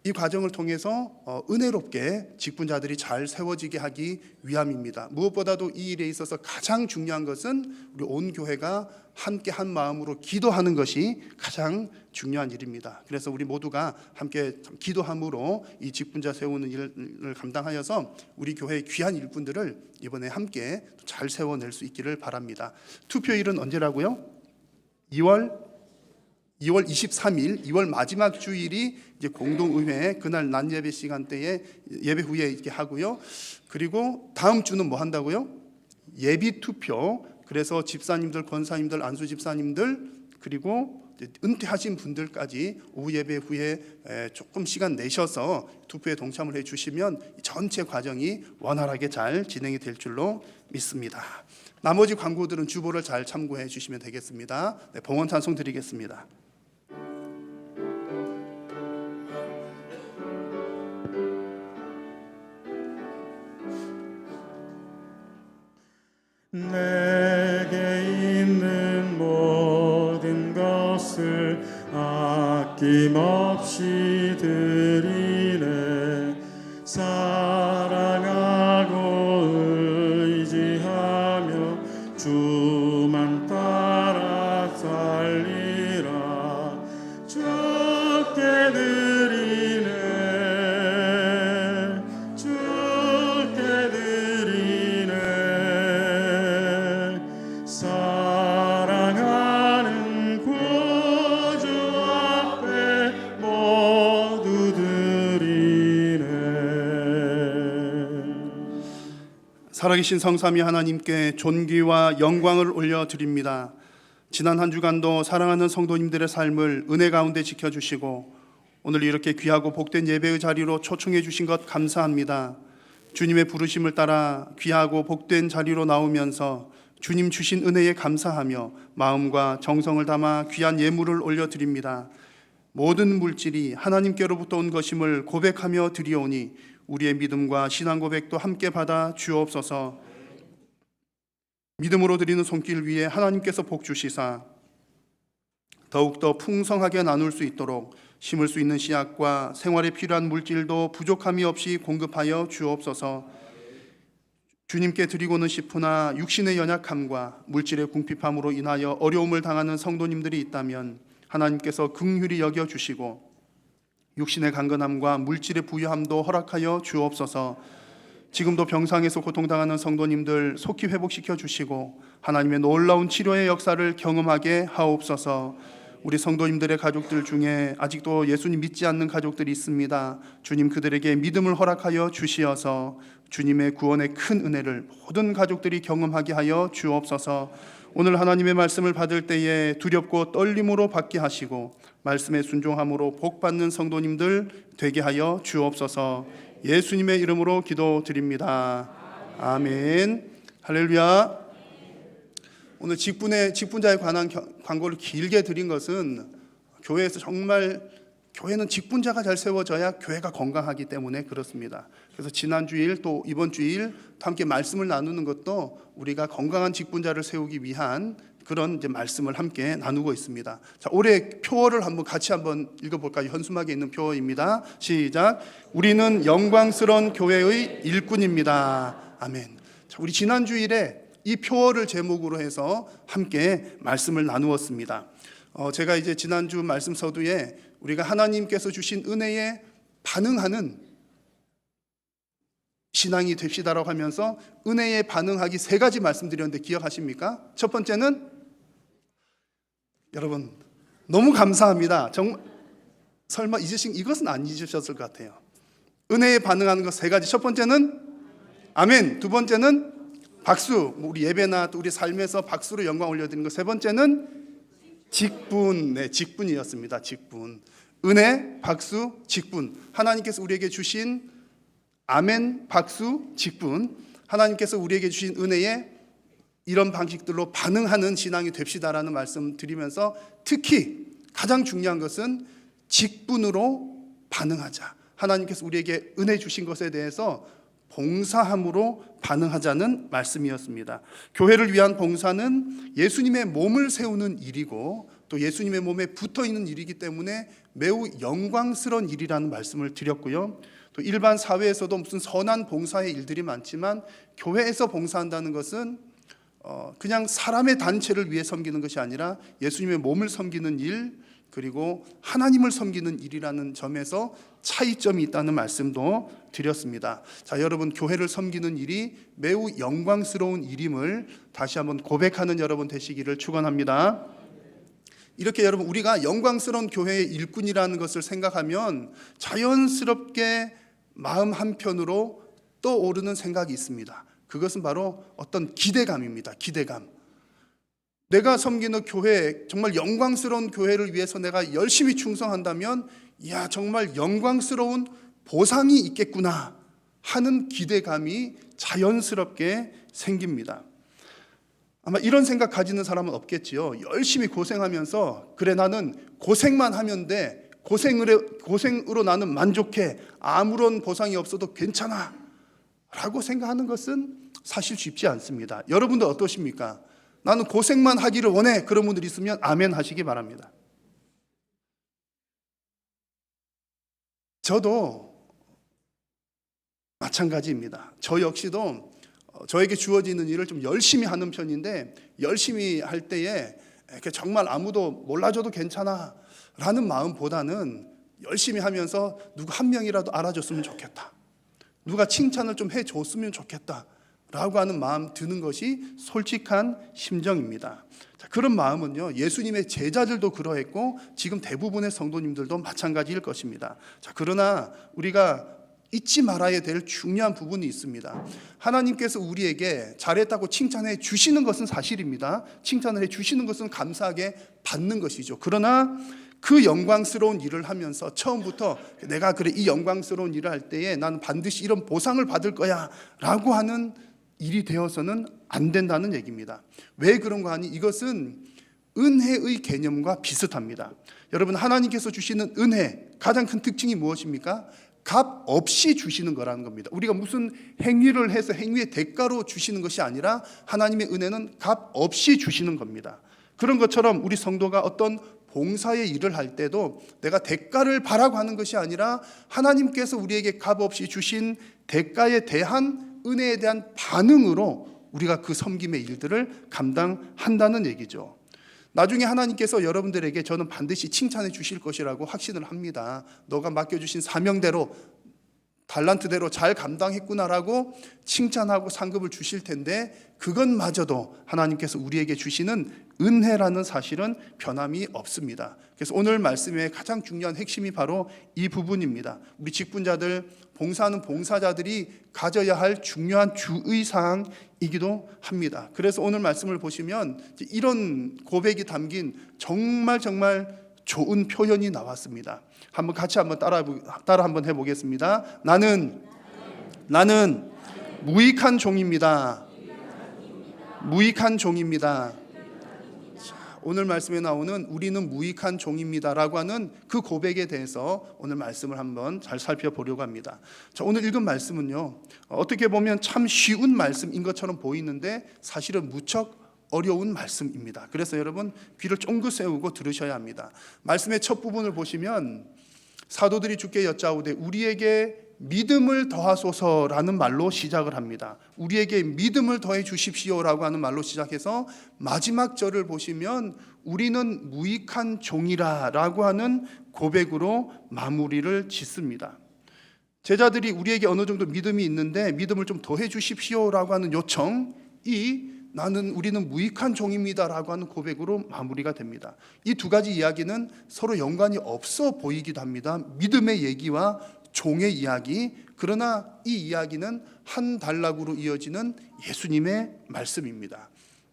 이 과정을 통해서 은혜롭게 직분자들이 잘 세워지게 하기 위함입니다. 무엇보다도 이 일에 있어서 가장 중요한 것은 우리 온 교회가 함께 한 마음으로 기도하는 것이 가장 중요한 일입니다. 그래서 우리 모두가 함께 기도함으로 이 직분자 세우는 일을 감당하여서 우리 교회의 귀한 일꾼들을 이번에 함께 잘 세워낼 수 있기를 바랍니다. 투표일은 언제라고요? 2월 23일, 2월 마지막 주일이 이제 공동의회 그날 낮 예배 시간대에 예배 후에 이렇게 하고요. 그리고 다음 주는 뭐 한다고요? 예비 투표. 그래서 집사님들, 권사님들, 안수 집사님들, 그리고 은퇴하신 분들까지 오후 예배 후에 조금 시간 내셔서 투표에 동참을 해주시면 전체 과정이 원활하게 잘 진행이 될 줄로 믿습니다. 나머지 광고들은 주보를 잘 참고해 주시면 되겠습니다. 네, 봉헌 찬송 드리겠습니다.
내게 있는 모든 것을 아낌없이 드리네. 사랑하고 의지하며 주만 따라 살리라. 주께 드리네. 주께 드리네. 사랑
살아계신 성삼위 하나님께 존귀와 영광을 올려드립니다. 지난 한 주간도 사랑하는 성도님들의 삶을 은혜 가운데 지켜주시고 오늘 이렇게 귀하고 복된 예배의 자리로 초청해 주신 것 감사합니다. 주님의 부르심을 따라 귀하고 복된 자리로 나오면서 주님 주신 은혜에 감사하며 마음과 정성을 담아 귀한 예물을 올려드립니다. 모든 물질이 하나님께로부터 온 것임을 고백하며 드리오니 우리의 믿음과 신앙 고백도 함께 받아 주옵소서. 믿음으로 드리는 손길 위에 하나님께서 복 주시사 더욱더 풍성하게 나눌 수 있도록 심을 수 있는 씨앗과 생활에 필요한 물질도 부족함이 없이 공급하여 주옵소서. 주님께 드리고는 싶으나 육신의 연약함과 물질의 궁핍함으로 인하여 어려움을 당하는 성도님들이 있다면 하나님께서 긍휼히 여겨주시고 육신의 강건함과 물질의 부유함도 허락하여 주옵소서. 지금도 병상에서 고통당하는 성도님들 속히 회복시켜 주시고 하나님의 놀라운 치료의 역사를 경험하게 하옵소서. 우리 성도님들의 가족들 중에 아직도 예수님 믿지 않는 가족들이 있습니다. 주님 그들에게 믿음을 허락하여 주시어서 주님의 구원의 큰 은혜를 모든 가족들이 경험하게 하여 주옵소서. 오늘 하나님의 말씀을 받을 때에 두렵고 떨림으로 받게 하시고 말씀에 순종함으로 복받는 성도님들 되게 하여 주옵소서. 예수님의 이름으로 기도드립니다. 아멘. 할렐루야. 오늘 직분자에 관한 광고를 길게 드린 것은 교회에서 정말 교회는 직분자가 잘 세워져야 교회가 건강하기 때문에 그렇습니다. 그래서 지난 주일 또 이번 주일 함께 말씀을 나누는 것도 우리가 건강한 직분자를 세우기 위한 그런 이제 말씀을 함께 나누고 있습니다. 자, 올해 표어를 같이 읽어볼까요? 현수막에 있는 표어입니다. 시작. 우리는 영광스러운 교회의 일꾼입니다. 아멘. 자, 우리 지난 주일에 이 표어를 제목으로 해서 함께 말씀을 나누었습니다. 제가 이제 지난주 말씀 서두에 우리가 하나님께서 주신 은혜에 반응하는 신앙이 됩시다라고 하면서 은혜에 반응하기 3가지 말씀드렸는데 기억하십니까? 첫 번째는 여러분 너무 감사합니다. 정말 설마 잊으신 이것은 안 잊으셨을 것 같아요. 은혜에 반응하는 것 3가지. 첫 번째는 아멘. 두 번째는 박수. 우리 예배나 또 우리 삶에서 박수로 영광 올려드리는 것. 3번째는 직분. 네, 직분이었습니다. 직분. 은혜, 박수, 직분. 하나님께서 우리에게 주신 아멘, 박수, 직분. 하나님께서 우리에게 주신 은혜에 이런 방식들로 반응하는 신앙이 됩시다라는 말씀 드리면서 특히 가장 중요한 것은 직분으로 반응하자. 하나님께서 우리에게 은혜 주신 것에 대해서 봉사함으로 반응하자는 말씀이었습니다. 교회를 위한 봉사는 예수님의 몸을 세우는 일이고 또 예수님의 몸에 붙어있는 일이기 때문에 매우 영광스러운 일이라는 말씀을 드렸고요. 또 일반 사회에서도 무슨 선한 봉사의 일들이 많지만 교회에서 봉사한다는 것은 그냥 사람의 단체를 위해 섬기는 것이 아니라 예수님의 몸을 섬기는 일 그리고 하나님을 섬기는 일이라는 점에서 차이점이 있다는 말씀도 드렸습니다. 자, 여러분 교회를 섬기는 일이 매우 영광스러운 일임을 다시 한번 고백하는 여러분 되시기를 축원합니다. 이렇게 여러분 우리가 영광스러운 교회의 일꾼이라는 것을 생각하면 자연스럽게 마음 한편으로 떠오르는 생각이 있습니다. 그것은 바로 어떤 기대감입니다. 기대감. 내가 섬기는 교회, 정말 영광스러운 교회를 위해서 내가 열심히 충성한다면 야, 정말 영광스러운 보상이 있겠구나 하는 기대감이 자연스럽게 생깁니다. 아마 이런 생각 가지는 사람은 없겠지요. 열심히 고생하면서 그래 나는 고생만 하면 돼. 고생으로 나는 만족해. 아무런 보상이 없어도 괜찮아 라고 생각하는 것은 사실 쉽지 않습니다. 여러분도 어떠십니까? 나는 고생만 하기를 원해. 그런 분들이 있으면 아멘 하시기 바랍니다. 저도 마찬가지입니다. 저 역시도 저에게 주어지는 일을 좀 열심히 하는 편인데 열심히 할 때에 정말 아무도 몰라줘도 괜찮아 라는 마음보다는 열심히 하면서 누구 한 명이라도 알아줬으면 좋겠다. 누가 칭찬을 좀 해줬으면 좋겠다 라고 하는 마음 드는 것이 솔직한 심정입니다. 자, 그런 마음은요 예수님의 제자들도 그러했고 지금 대부분의 성도님들도 마찬가지일 것입니다. 자, 그러나 우리가 잊지 말아야 될 중요한 부분이 있습니다. 하나님께서 우리에게 잘했다고 칭찬해 주시는 것은 사실입니다. 칭찬을 해 주시는 것은 감사하게 받는 것이죠. 그러나 그 영광스러운 일을 하면서 처음부터 내가 그래 이 영광스러운 일을 할 때에 나는 반드시 이런 보상을 받을 거야 라고 하는 일이 되어서는 안 된다는 얘기입니다. 왜 그런가 하니 이것은 은혜의 개념과 비슷합니다. 여러분, 하나님께서 주시는 은혜 가장 큰 특징이 무엇입니까? 값 없이 주시는 거라는 겁니다. 우리가 무슨 행위를 해서 행위의 대가로 주시는 것이 아니라 하나님의 은혜는 값 없이 주시는 겁니다. 그런 것처럼 우리 성도가 어떤 봉사의 일을 할 때도 내가 대가를 바라고 하는 것이 아니라 하나님께서 우리에게 값 없이 주신 대가에 대한 은혜에 대한 반응으로 우리가 그 섬김의 일들을 감당한다는 얘기죠. 나중에 하나님께서 여러분들에게 저는 반드시 칭찬해 주실 것이라고 확신을 합니다. 너가 맡겨주신 사명대로 달란트대로 잘 감당했구나라고 칭찬하고 상급을 주실 텐데 그것마저도 하나님께서 우리에게 주시는 은혜라는 사실은 변함이 없습니다. 그래서 오늘 말씀의 가장 중요한 핵심이 바로 이 부분입니다. 우리 직분자들, 봉사하는 봉사자들이 가져야 할 중요한 주의사항이기도 합니다. 그래서 오늘 말씀을 보시면 이런 고백이 담긴 정말 좋은 표현이 나왔습니다. 한번 같이 따라 한번 해보겠습니다. 나는 무익한 종입니다. 무익한 종입니다. 오늘 말씀에 나오는 우리는 무익한 종입니다라고 하는 그 고백에 대해서 오늘 말씀을 한번 잘 살펴보려고 합니다. 자, 오늘 읽은 말씀은요, 어떻게 보면 참 쉬운 말씀인 것처럼 보이는데 사실은 무척 어려운 말씀입니다. 그래서 여러분 귀를 쫑긋 세우고 들으셔야 합니다. 말씀의 첫 부분을 보시면 사도들이 주께 여짜오되 우리에게 믿음을 더하소서라는 말로 시작을 합니다. 우리에게 믿음을 더해 주십시오라고 하는 말로 시작해서 마지막 절을 보시면 우리는 무익한 종이라라고 하는 고백으로 마무리를 짓습니다. 제자들이 우리에게 어느 정도 믿음이 있는데 믿음을 좀 더해 주십시오라고 하는 요청이 우리는 무익한 종입니다라고 하는 고백으로 마무리가 됩니다. 이 두 가지 이야기는 서로 연관이 없어 보이기도 합니다. 믿음의 얘기와 종의 이야기, 그러나 이 이야기는 한 단락으로 이어지는 예수님의 말씀입니다.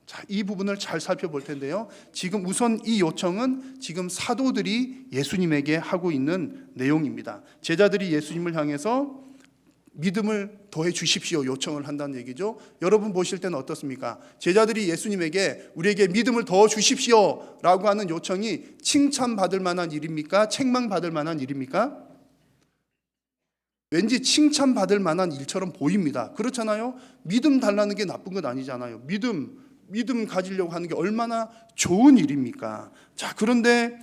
자, 이 부분을 잘 살펴볼 텐데요. 지금 우선 이 요청은 지금 사도들이 예수님에게 하고 있는 내용입니다. 제자들이 예수님을 향해서 믿음을 더해 주십시오 요청을 한다는 얘기죠. 여러분 보실 때는 어떻습니까? 제자들이 예수님에게 우리에게 믿음을 더 주십시오 라고 하는 요청이 칭찬받을 만한 일입니까? 책망받을 만한 일입니까? 왠지 칭찬받을 만한 일처럼 보입니다. 그렇잖아요. 믿음 달라는 게 나쁜 건 아니잖아요. 믿음 가지려고 하는 게 얼마나 좋은 일입니까? 자, 그런데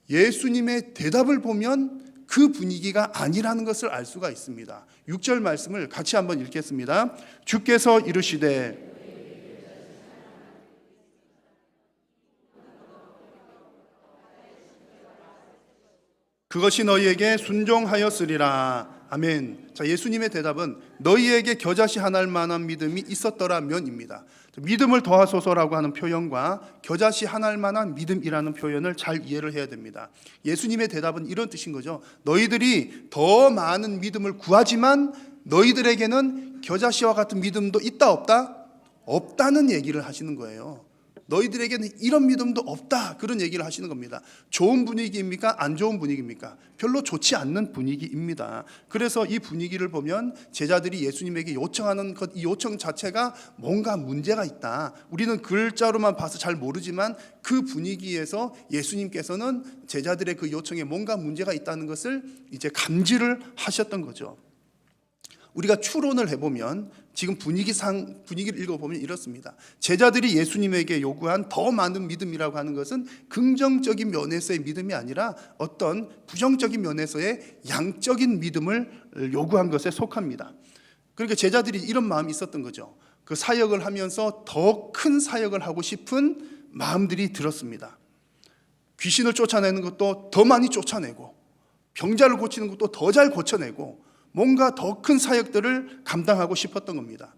예수님의 대답을 보면 그 분위기가 아니라는 것을 알 수가 있습니다. 6절 말씀을 같이 한번 읽겠습니다. 주께서 이르시되 그것이 너희에게 순종하였으리라. 아멘. 자, 예수님의 대답은 너희에게 겨자씨 하나일 만한 믿음이 있었더라면입니다. 믿음을 더하소서라고 하는 표현과 겨자씨 하나일 만한 믿음이라는 표현을 잘 이해를 해야 됩니다. 예수님의 대답은 이런 뜻인 거죠. 너희들이 더 많은 믿음을 구하지만 너희들에게는 겨자씨와 같은 믿음도 있다 없다? 없다는 얘기를 하시는 거예요. 너희들에게는 이런 믿음도 없다, 그런 얘기를 하시는 겁니다. 좋은 분위기입니까? 안 좋은 분위기입니까? 별로 좋지 않는 분위기입니다. 그래서 이 분위기를 보면 제자들이 예수님에게 요청하는 이 요청 자체가 뭔가 문제가 있다. 우리는 글자로만 봐서 잘 모르지만 그 분위기에서 예수님께서는 제자들의 그 요청에 뭔가 문제가 있다는 것을 이제 감지를 하셨던 거죠. 우리가 추론을 해보면 지금 분위기를 읽어보면 이렇습니다. 제자들이 예수님에게 요구한 더 많은 믿음이라고 하는 것은 긍정적인 면에서의 믿음이 아니라 어떤 부정적인 면에서의 양적인 믿음을 요구한 것에 속합니다. 그러니까 제자들이 이런 마음이 있었던 거죠. 그 사역을 하면서 더 큰 사역을 하고 싶은 마음들이 들었습니다. 귀신을 쫓아내는 것도 더 많이 쫓아내고, 병자를 고치는 것도 더 잘 고쳐내고, 뭔가 더 큰 사역들을 감당하고 싶었던 겁니다.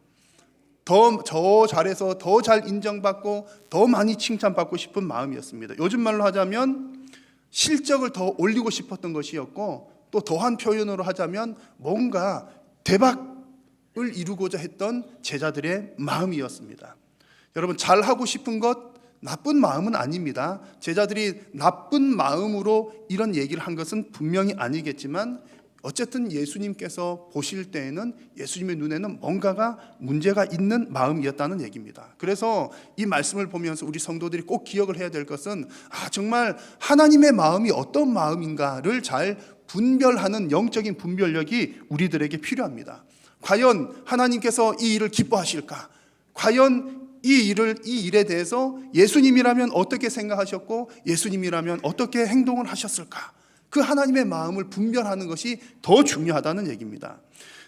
더 잘해서 더 잘 인정받고 더 많이 칭찬받고 싶은 마음이었습니다. 요즘 말로 하자면 실적을 더 올리고 싶었던 것이었고, 또 더한 표현으로 하자면 뭔가 대박을 이루고자 했던 제자들의 마음이었습니다. 여러분, 잘하고 싶은 것 나쁜 마음은 아닙니다. 제자들이 나쁜 마음으로 이런 얘기를 한 것은 분명히 아니겠지만 어쨌든 예수님께서 보실 때에는 예수님의 눈에는 뭔가가 문제가 있는 마음이었다는 얘기입니다. 그래서 이 말씀을 보면서 우리 성도들이 꼭 기억을 해야 될 것은 정말 하나님의 마음이 어떤 마음인가를 잘 분별하는 영적인 분별력이 우리들에게 필요합니다. 과연 하나님께서 이 일을 기뻐하실까? 과연 이 일에 대해서 예수님이라면 어떻게 생각하셨고 예수님이라면 어떻게 행동을 하셨을까? 그 하나님의 마음을 분별하는 것이 더 중요하다는 얘기입니다.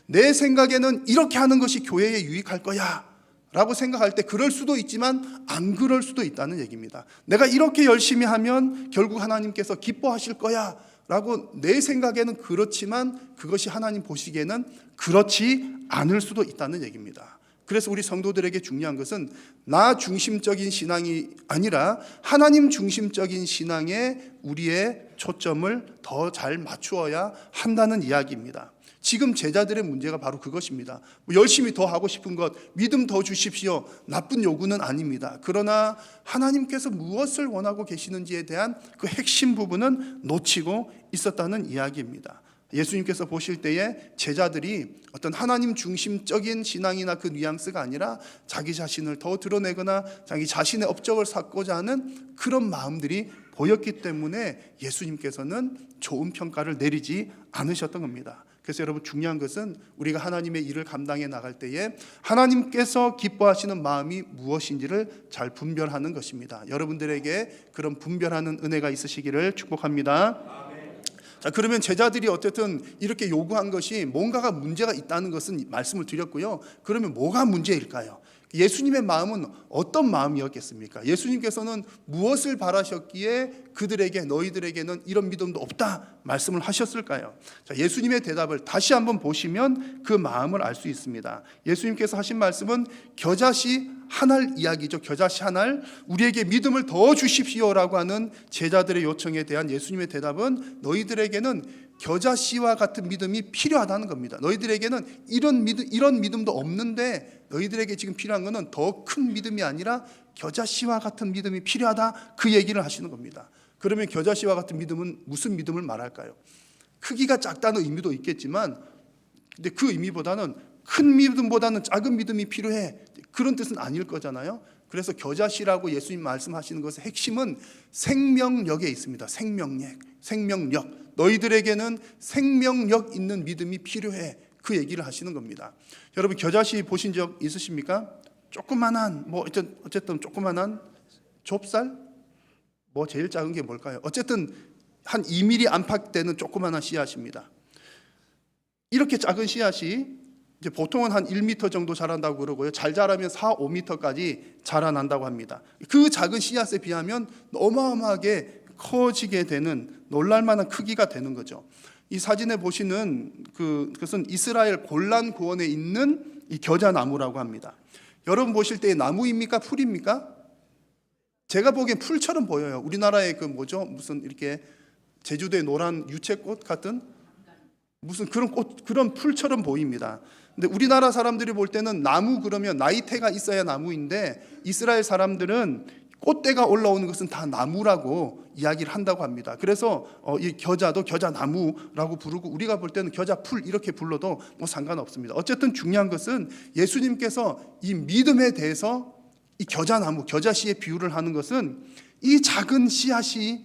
내 생각에는 이렇게 하는 것이 교회에 유익할 거야 라고 생각할 때 그럴 수도 있지만 안 그럴 수도 있다는 얘기입니다. 내가 이렇게 열심히 하면 결국 하나님께서 기뻐하실 거야 라고 내 생각에는 그렇지만 그것이 하나님 보시기에는 그렇지 않을 수도 있다는 얘기입니다. 그래서 우리 성도들에게 중요한 것은 나 중심적인 신앙이 아니라 하나님 중심적인 신앙에 우리의 초점을 더 잘 맞추어야 한다는 이야기입니다. 지금 제자들의 문제가 바로 그것입니다. 열심히 더 하고 싶은 것, 믿음 더 주십시오. 나쁜 요구는 아닙니다. 그러나 하나님께서 무엇을 원하고 계시는지에 대한 그 핵심 부분은 놓치고 있었다는 이야기입니다. 예수님께서 보실 때에 제자들이 어떤 하나님 중심적인 신앙이나 그 뉘앙스가 아니라 자기 자신을 더 드러내거나 자기 자신의 업적을 쌓고자 하는 그런 마음들이 보였기 때문에 예수님께서는 좋은 평가를 내리지 않으셨던 겁니다. 그래서 여러분, 중요한 것은 우리가 하나님의 일을 감당해 나갈 때에 하나님께서 기뻐하시는 마음이 무엇인지를 잘 분별하는 것입니다. 여러분들에게 그런 분별하는 은혜가 있으시기를 축복합니다. 자, 그러면 제자들이 어쨌든 이렇게 요구한 것이 뭔가가 문제가 있다는 것은 말씀을 드렸고요. 그러면 뭐가 문제일까요? 예수님의 마음은 어떤 마음이었겠습니까? 예수님께서는 무엇을 바라셨기에 그들에게 너희들에게는 이런 믿음도 없다 말씀을 하셨을까요? 자, 예수님의 대답을 다시 한번 보시면 그 마음을 알 수 있습니다. 예수님께서 하신 말씀은 겨자씨 한 알 이야기죠. 겨자씨 한 알, 우리에게 믿음을 더 주십시오라고 하는 제자들의 요청에 대한 예수님의 대답은 너희들에게는 겨자씨와 같은 믿음이 필요하다는 겁니다. 너희들에게는 이런 믿음도 없는데 너희들에게 지금 필요한 것은 더 큰 믿음이 아니라 겨자씨와 같은 믿음이 필요하다, 그 얘기를 하시는 겁니다. 그러면 겨자씨와 같은 믿음은 무슨 믿음을 말할까요? 크기가 작다는 의미도 있겠지만 근데 그 의미보다는 큰 믿음보다는 작은 믿음이 필요해, 그런 뜻은 아닐 거잖아요. 그래서 겨자씨라고 예수님 말씀하시는 것의 핵심은 생명력에 있습니다. 생명력. 너희들에게는 생명력 있는 믿음이 필요해, 그 얘기를 하시는 겁니다. 여러분, 겨자씨 보신 적 있으십니까? 조그만한 어쨌든 조그만한 좁쌀? 제일 작은 게 뭘까요? 어쨌든 한 2mm 안팎되는 조그만한 씨앗입니다. 이렇게 작은 씨앗이 이제 보통은 한 1m 정도 자란다고 그러고요. 잘 자라면 4, 5m까지 자라난다고 합니다. 그 작은 씨앗에 비하면 어마어마하게 커지게 되는 놀랄만한 크기가 되는 거죠. 이 사진에 보시는 그것은 이스라엘 골란 고원에 있는 이 겨자나무라고 합니다. 여러분 보실 때 나무입니까? 풀입니까? 제가 보기엔 풀처럼 보여요. 우리나라의 무슨 이렇게 제주도의 노란 유채꽃 같은 무슨 그런 풀처럼 보입니다. 근데 우리나라 사람들이 볼 때는 나무 그러면 나이테가 있어야 나무인데 이스라엘 사람들은 꽃대가 올라오는 것은 다 나무라고 이야기를 한다고 합니다. 그래서 이 겨자도 겨자나무라고 부르고 우리가 볼 때는 겨자풀 이렇게 불러도 상관없습니다. 어쨌든 중요한 것은 예수님께서 이 믿음에 대해서 이 겨자나무, 겨자씨의 비유를 하는 것은 이 작은 씨앗이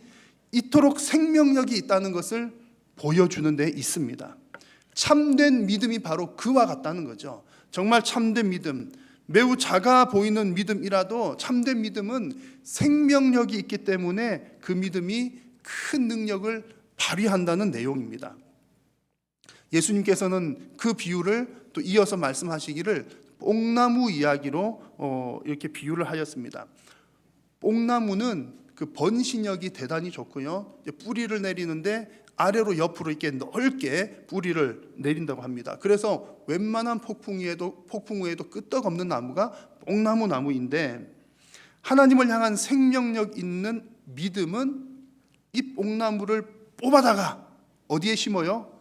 이토록 생명력이 있다는 것을 보여주는 데 있습니다. 참된 믿음이 바로 그와 같다는 거죠. 정말 참된 믿음, 매우 작아 보이는 믿음이라도 참된 믿음은 생명력이 있기 때문에 그 믿음이 큰 능력을 발휘한다는 내용입니다. 예수님께서는 그 비유를 또 이어서 말씀하시기를 뽕나무 이야기로 이렇게 비유를 하였습니다. 뽕나무는 그 번식력이 대단히 좋고요. 뿌리를 내리는데 아래로 옆으로 이렇게 넓게 뿌리를 내린다고 합니다. 그래서 웬만한 폭풍 후에도 끄떡없는 나무가 뽕나무인데 하나님을 향한 생명력 있는 믿음은 이 뽕나무를 뽑아다가 어디에 심어요?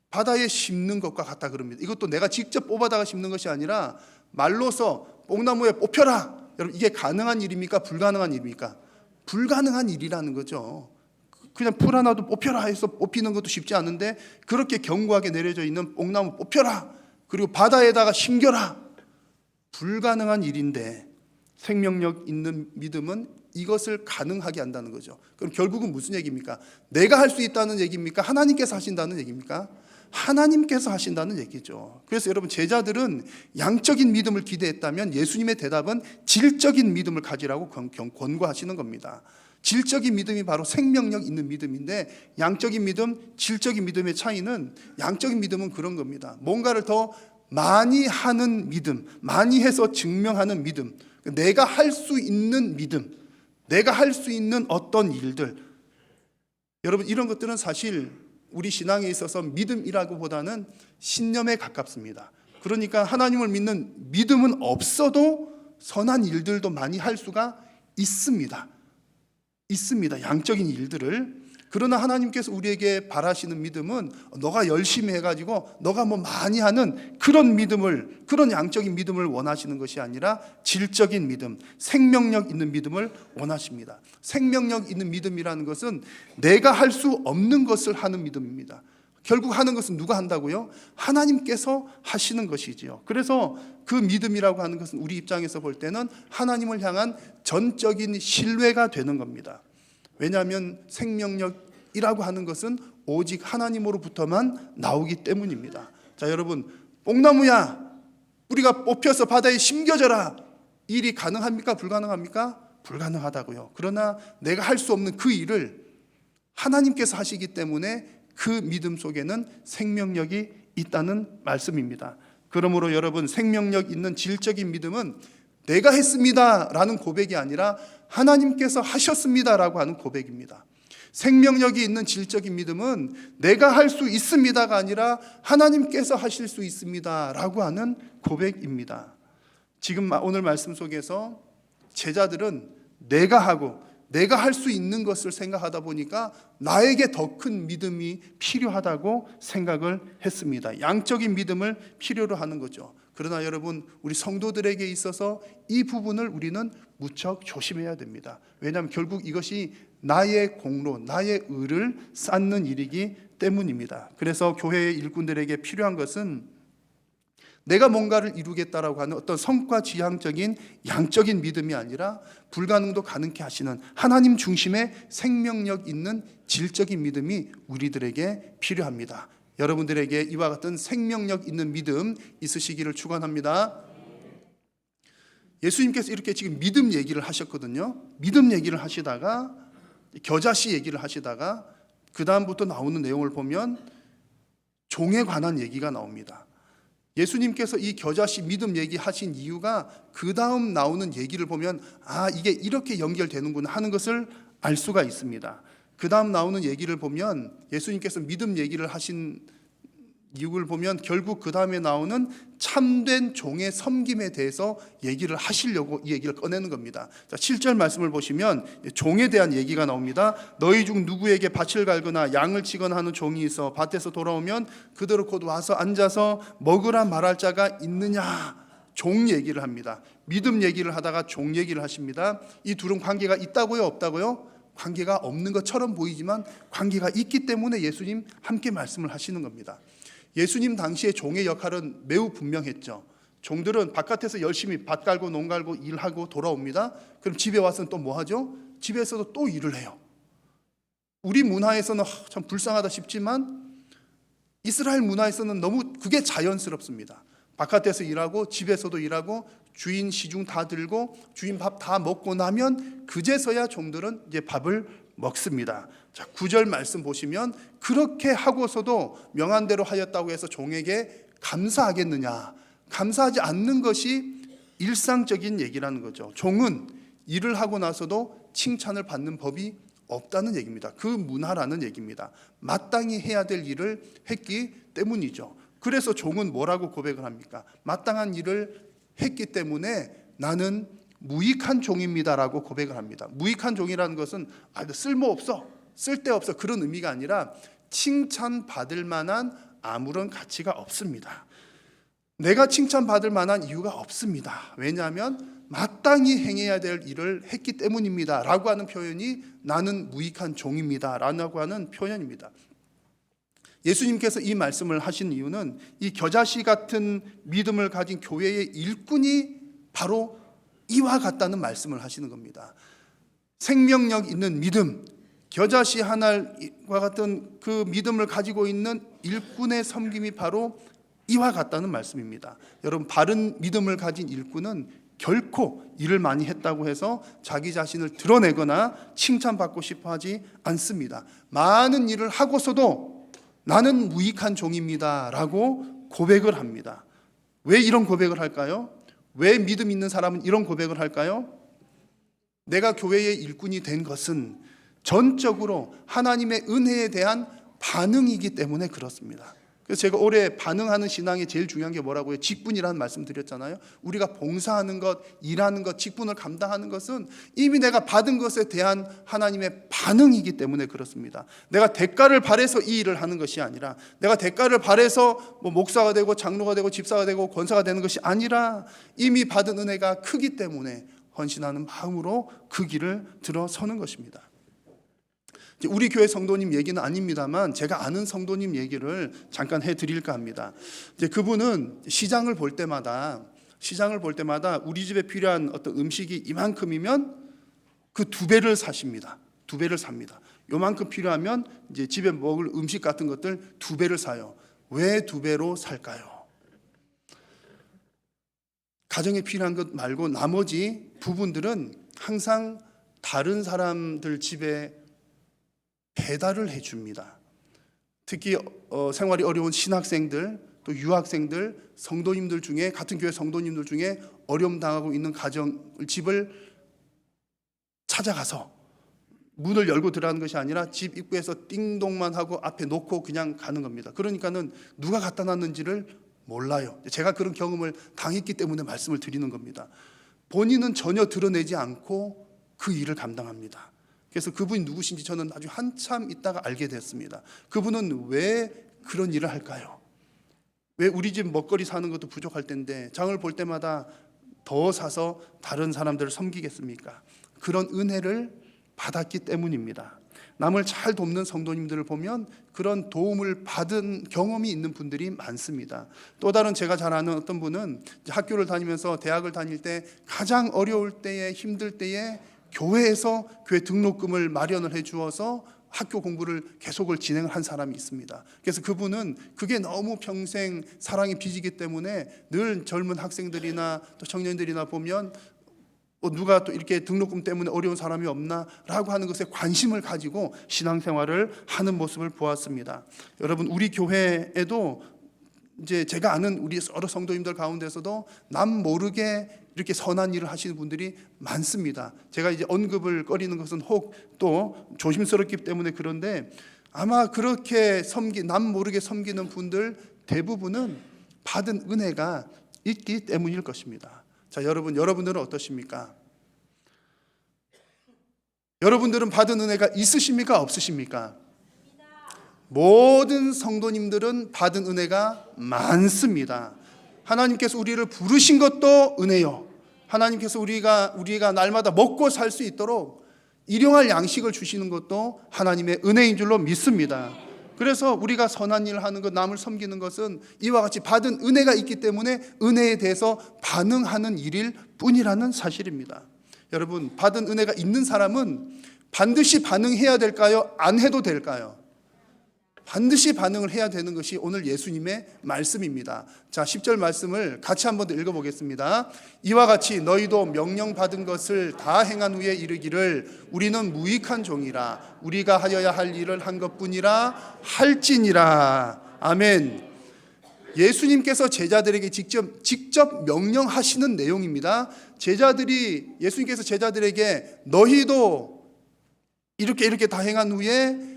바다에 심는 것과 같다 그럽니다. 이것도 내가 직접 뽑아다가 심는 것이 아니라 말로서 뽕나무에 뽑혀라. 여러분, 이게 가능한 일입니까? 불가능한 일입니까? 불가능한 일이라는 거죠. 그냥 풀 하나도 뽑혀라 해서 뽑히는 것도 쉽지 않은데 그렇게 견고하게 내려져 있는 뽕나무 뽑혀라. 그리고 바다에다가 심겨라. 불가능한 일인데 생명력 있는 믿음은 이것을 가능하게 한다는 거죠. 그럼 결국은 무슨 얘기입니까? 내가 할 수 있다는 얘기입니까? 하나님께서 하신다는 얘기입니까? 하나님께서 하신다는 얘기죠. 그래서 여러분, 제자들은 양적인 믿음을 기대했다면 예수님의 대답은 질적인 믿음을 가지라고 권고하시는 겁니다. 질적인 믿음이 바로 생명력 있는 믿음인데 양적인 믿음, 질적인 믿음의 차이는, 양적인 믿음은 그런 겁니다. 뭔가를 더 많이 하는 믿음, 많이 해서 증명하는 믿음, 내가 할 수 있는 믿음, 내가 할 수 있는 어떤 일들, 여러분, 이런 것들은 사실 우리 신앙에 있어서 믿음이라고 보다는 신념에 가깝습니다. 그러니까 하나님을 믿는 믿음은 없어도 선한 일들도 많이 할 수가 있습니다. 양적인 일들을. 그러나 하나님께서 우리에게 바라시는 믿음은 너가 열심히 해가지고 너가 뭐 많이 하는 그런 믿음을, 그런 양적인 믿음을 원하시는 것이 아니라 질적인 믿음, 생명력 있는 믿음을 원하십니다. 생명력 있는 믿음이라는 것은 내가 할 수 없는 것을 하는 믿음입니다. 결국 하는 것은 누가 한다고요? 하나님께서 하시는 것이지요. 그래서 그 믿음이라고 하는 것은 우리 입장에서 볼 때는 하나님을 향한 전적인 신뢰가 되는 겁니다. 왜냐하면 생명력이라고 하는 것은 오직 하나님으로부터만 나오기 때문입니다. 자, 여러분, 뽕나무야, 뿌리가 뽑혀서 바다에 심겨져라. 일이 가능합니까? 불가능합니까? 불가능하다고요. 그러나 내가 할 수 없는 그 일을 하나님께서 하시기 때문에 그 믿음 속에는 생명력이 있다는 말씀입니다. 그러므로 여러분, 생명력 있는 질적인 믿음은 내가 했습니다라는 고백이 아니라 하나님께서 하셨습니다라고 하는 고백입니다. 생명력이 있는 질적인 믿음은 내가 할 수 있습니다가 아니라 하나님께서 하실 수 있습니다라고 하는 고백입니다. 지금 오늘 말씀 속에서 제자들은 내가 하고 내가 할 수 있는 것을 생각하다 보니까 나에게 더 큰 믿음이 필요하다고 생각을 했습니다. 양적인 믿음을 필요로 하는 거죠. 그러나 여러분, 우리 성도들에게 있어서 이 부분을 우리는 무척 조심해야 됩니다. 왜냐하면 결국 이것이 나의 공로, 나의 의를 쌓는 일이기 때문입니다. 그래서 교회의 일꾼들에게 필요한 것은 내가 뭔가를 이루겠다라고 하는 어떤 성과 지향적인 양적인 믿음이 아니라 불가능도 가능케 하시는 하나님 중심의 생명력 있는 질적인 믿음이 우리들에게 필요합니다. 여러분들에게 이와 같은 생명력 있는 믿음 있으시기를 축원합니다. 예수님께서 이렇게 지금 믿음 얘기를 하셨거든요. 믿음 얘기를 하시다가 겨자씨 얘기를 하시다가 그 다음부터 나오는 내용을 보면 종에 관한 얘기가 나옵니다. 예수님께서 이 겨자씨 믿음 얘기하신 이유가 그 다음 나오는 얘기를 보면 이게 이렇게 연결되는구나 하는 것을 알 수가 있습니다. 그 다음 나오는 얘기를 보면 예수님께서 믿음 얘기를 하신 이유를 보면 결국 그 다음에 나오는 참된 종의 섬김에 대해서 얘기를 하시려고 이 얘기를 꺼내는 겁니다. 자, 7절 말씀을 보시면 종에 대한 얘기가 나옵니다. 너희 중 누구에게 밭을 갈거나 양을 치거나 하는 종이 있어 밭에서 돌아오면 그대로 곧 와서 앉아서 먹으라 말할 자가 있느냐. 종 얘기를 합니다. 믿음 얘기를 하다가 종 얘기를 하십니다. 이 둘은 관계가 있다고요? 없다고요? 관계가 없는 것처럼 보이지만 관계가 있기 때문에 예수님 함께 말씀을 하시는 겁니다. 예수님 당시의 종의 역할은 매우 분명했죠. 종들은 바깥에서 열심히 밭 갈고 농 갈고 일하고 돌아옵니다. 그럼 집에 와서는 또 뭐 하죠? 집에서도 또 일을 해요. 우리 문화에서는 참 불쌍하다 싶지만 이스라엘 문화에서는 너무 그게 자연스럽습니다. 바깥에서 일하고 집에서도 일하고 주인 시중 다 들고 주인 밥 다 먹고 나면 그제서야 종들은 이제 밥을 먹습니다. 자, 9절 말씀 보시면 그렇게 하고서도 명한대로 하였다고 해서 종에게 감사하겠느냐? 감사하지 않는 것이 일상적인 얘기라는 거죠. 종은 일을 하고 나서도 칭찬을 받는 법이 없다는 얘기입니다. 그 문화라는 얘기입니다. 마땅히 해야 될 일을 했기 때문이죠. 그래서 종은 뭐라고 고백을 합니까? 마땅한 일을 했기 때문에 나는 무익한 종입니다라고 고백을 합니다. 무익한 종이라는 것은 쓸모없어, 쓸데없어 그런 의미가 아니라 칭찬받을 만한 아무런 가치가 없습니다. 내가 칭찬받을 만한 이유가 없습니다. 왜냐하면 마땅히 행해야 될 일을 했기 때문입니다 라고 하는 표현이 나는 무익한 종입니다 라고 하는 표현입니다. 예수님께서 이 말씀을 하신 이유는 이 겨자씨 같은 믿음을 가진 교회의 일꾼이 바로 이와 같다는 말씀을 하시는 겁니다. 생명력 있는 믿음, 겨자씨 하나와 같은 그 믿음을 가지고 있는 일꾼의 섬김이 바로 이와 같다는 말씀입니다. 여러분, 바른 믿음을 가진 일꾼은 결코 일을 많이 했다고 해서 자기 자신을 드러내거나 칭찬받고 싶어 하지 않습니다. 많은 일을 하고서도 나는 무익한 종입니다 라고 고백을 합니다. 왜 이런 고백을 할까요? 왜 믿음 있는 사람은 이런 고백을 할까요? 내가 교회의 일꾼이 된 것은 전적으로 하나님의 은혜에 대한 반응이기 때문에 그렇습니다. 그래서 제가 올해 반응하는 신앙에 제일 중요한 게 뭐라고요? 직분이라는 말씀 드렸잖아요. 우리가 봉사하는 것, 일하는 것, 직분을 감당하는 것은 이미 내가 받은 것에 대한 하나님의 반응이기 때문에 그렇습니다. 내가 대가를 바라서 이 일을 하는 것이 아니라, 내가 대가를 바라서 목사가 되고 장로가 되고 집사가 되고 권사가 되는 것이 아니라 이미 받은 은혜가 크기 때문에 헌신하는 마음으로 그 길을 들어서는 것입니다. 우리 교회 성도님 얘기는 아닙니다만 제가 아는 성도님 얘기를 잠깐 해드릴까 합니다. 이제 그분은 시장을 볼 때마다 우리 집에 필요한 어떤 음식이 이만큼이면 그 2배를 사십니다. 2배를 삽니다. 요만큼 필요하면 이제 집에 먹을 음식 같은 것들 2배를 사요. 왜 2배로 살까요? 가정에 필요한 것 말고 나머지 부분들은 항상 다른 사람들 집에 배달을 해줍니다. 특히 생활이 어려운 신학생들, 또 유학생들, 성도님들 중에, 같은 교회 성도님들 중에 어려움 당하고 있는 집을 찾아가서 문을 열고 들어가는 것이 아니라 집 입구에서 띵동만 하고 앞에 놓고 그냥 가는 겁니다. 그러니까는 누가 갖다 놨는지를 몰라요. 제가 그런 경험을 당했기 때문에 말씀을 드리는 겁니다. 본인은 전혀 드러내지 않고 그 일을 감당합니다. 그래서 그분이 누구신지 저는 아주 한참 있다가 알게 됐습니다. 그분은 왜 그런 일을 할까요? 왜 우리 집 먹거리 사는 것도 부족할 텐데 장을 볼 때마다 더 사서 다른 사람들을 섬기겠습니까? 그런 은혜를 받았기 때문입니다. 남을 잘 돕는 성도님들을 보면 그런 도움을 받은 경험이 있는 분들이 많습니다. 또 다른 제가 잘 아는 어떤 분은 학교를 다니면서 대학을 다닐 때 가장 어려울 때에, 힘들 때에 교회에서 교회 등록금을 마련을 해 주어서 학교 공부를 계속을 진행을 한 사람이 있습니다. 그래서 그분은 그게 너무 평생 사랑이 빚이기 때문에 늘 젊은 학생들이나 또 청년들이나 보면 누가 또 이렇게 등록금 때문에 어려운 사람이 없나라고 하는 것에 관심을 가지고 신앙생활을 하는 모습을 보았습니다. 여러분, 우리 교회에도 이제 제가 아는 우리 여러 성도님들 가운데서도 남 모르게 이렇게 선한 일을 하시는 분들이 많습니다. 제가 이제 언급을 꺼리는 것은 혹 또 조심스럽기 때문에 그런데 아마 그렇게 남 모르게 섬기는 분들 대부분은 받은 은혜가 있기 때문일 것입니다. 자, 여러분들은 어떠십니까? 여러분들은 받은 은혜가 있으십니까? 없으십니까? 모든 성도님들은 받은 은혜가 많습니다. 하나님께서 우리를 부르신 것도 은혜요. 하나님께서 우리가 날마다 먹고 살 수 있도록 일용할 양식을 주시는 것도 하나님의 은혜인 줄로 믿습니다. 그래서 우리가 선한 일을 하는 것, 남을 섬기는 것은 이와 같이 받은 은혜가 있기 때문에 은혜에 대해서 반응하는 일일 뿐이라는 사실입니다. 여러분, 받은 은혜가 있는 사람은 반드시 반응해야 될까요? 안 해도 될까요? 반드시 반응을 해야 되는 것이 오늘 예수님의 말씀입니다. 자, 10절 말씀을 같이 한번 더 읽어보겠습니다. 이와 같이 너희도 명령받은 것을 다 행한 후에 이르기를 우리는 무익한 종이라 우리가 하여야 할 일을 한 것뿐이라 할지니라. 아멘. 예수님께서 제자들에게 직접 명령하시는 내용입니다. 예수님께서 제자들에게 너희도 이렇게 다 행한 후에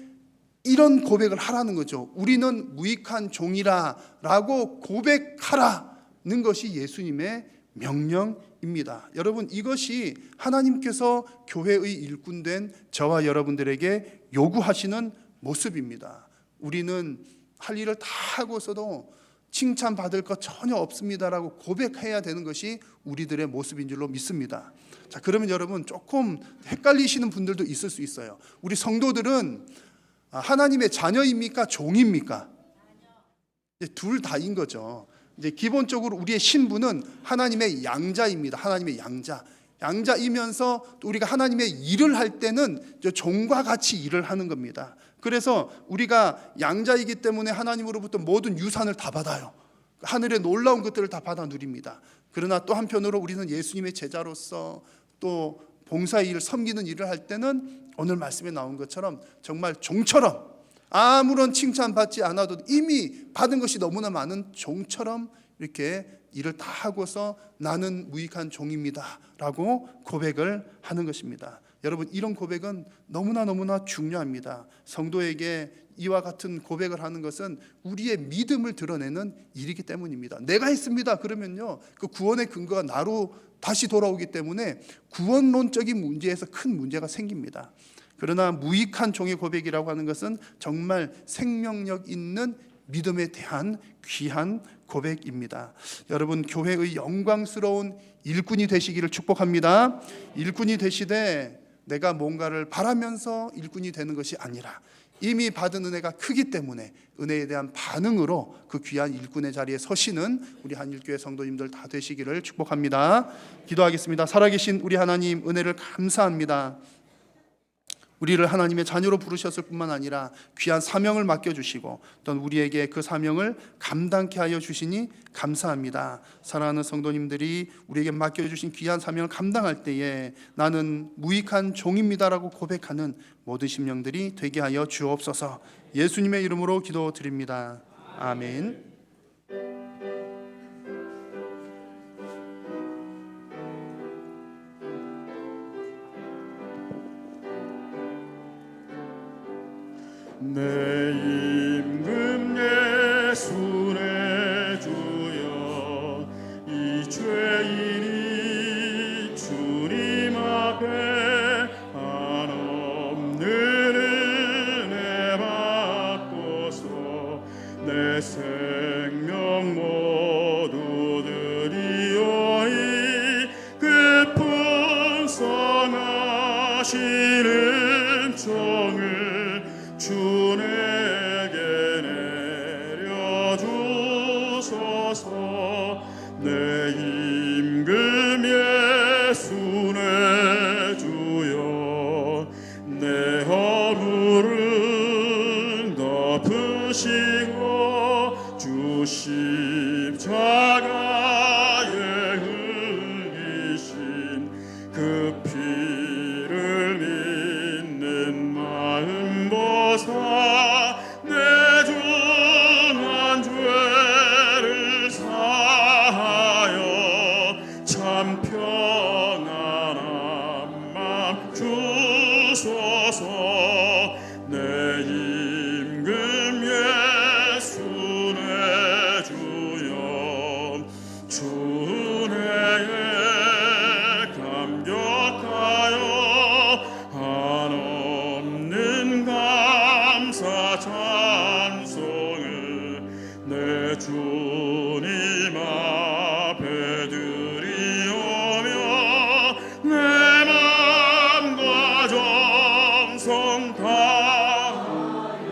이런 고백을 하라는 거죠. 우리는 무익한 종이라 라고 고백하라는 것이 예수님의 명령입니다. 여러분, 이것이 하나님께서 교회의 일꾼된 저와 여러분들에게 요구하시는 모습입니다. 우리는 할 일을 다 하고서도 칭찬받을 것 전혀 없습니다라고 고백해야 되는 것이 우리들의 모습인 줄로 믿습니다. 자, 그러면 여러분 조금 헷갈리시는 분들도 있을 수 있어요. 우리 성도들은 하나님의 자녀입니까? 종입니까? 둘 다인 거죠. 이제 기본적으로 우리의 신분은 하나님의 양자입니다. 하나님의 양자. 양자이면서 또 우리가 하나님의 일을 할 때는 종과 같이 일을 하는 겁니다. 그래서 우리가 양자이기 때문에 하나님으로부터 모든 유산을 다 받아요. 하늘의 놀라운 것들을 다 받아 누립니다. 그러나 또 한편으로 우리는 예수님의 제자로서 또 봉사의 일, 섬기는 일을 할 때는 오늘 말씀에 나온 것처럼 정말 종처럼 아무런 칭찬받지 않아도 이미 받은 것이 너무나 많은 종처럼 이렇게 일을 다 하고서 나는 무익한 종입니다 라고 고백을 하는 것입니다. 여러분, 이런 고백은 너무나 중요합니다. 성도에게 이와 같은 고백을 하는 것은 우리의 믿음을 드러내는 일이기 때문입니다. 내가 했습니다 그러면요, 그 구원의 근거가 나로 다시 돌아오기 때문에 구원론적인 문제에서 큰 문제가 생깁니다. 그러나 무익한 종의 고백이라고 하는 것은 정말 생명력 있는 믿음에 대한 귀한 고백입니다. 여러분, 교회의 영광스러운 일꾼이 되시기를 축복합니다. 일꾼이 되시되 내가 뭔가를 바라면서 일꾼이 되는 것이 아니라 이미 받은 은혜가 크기 때문에 은혜에 대한 반응으로 그 귀한 일꾼의 자리에 서시는 우리 한일교회 성도님들 다 되시기를 축복합니다. 기도하겠습니다. 살아계신 우리 하나님, 은혜를 감사합니다. 우리를 하나님의 자녀로 부르셨을 뿐만 아니라 귀한 사명을 맡겨주시고 또 우리에게 그 사명을 감당케 하여 주시니 감사합니다. 사랑하는 성도님들이 우리에게 맡겨주신 귀한 사명을 감당할 때에 나는 무익한 종입니다라고 고백하는 모든 심령들이 되게 하여 주옵소서. 예수님의 이름으로 기도드립니다. 아멘.
내 임금 예수의 주여, 이 죄인이 주님 앞에 한없는 은혜 받고서 내 생명 모두 드리오니 그 풍성하시는 종을 주에게 내려주소서. 내 임금 예수의 주여, 내 허물은 덮으시고 주 십자가에 흘리신 그 피를 믿는 마음 보사 내 중한 죄를 사하여 참 평안한 맘 주소서. 내 임금 예수의 주여, 주 은혜에 감격하여 한없는 감사 찬송을 내 주님 앞에 드리오며 내 맘과 정성 다하여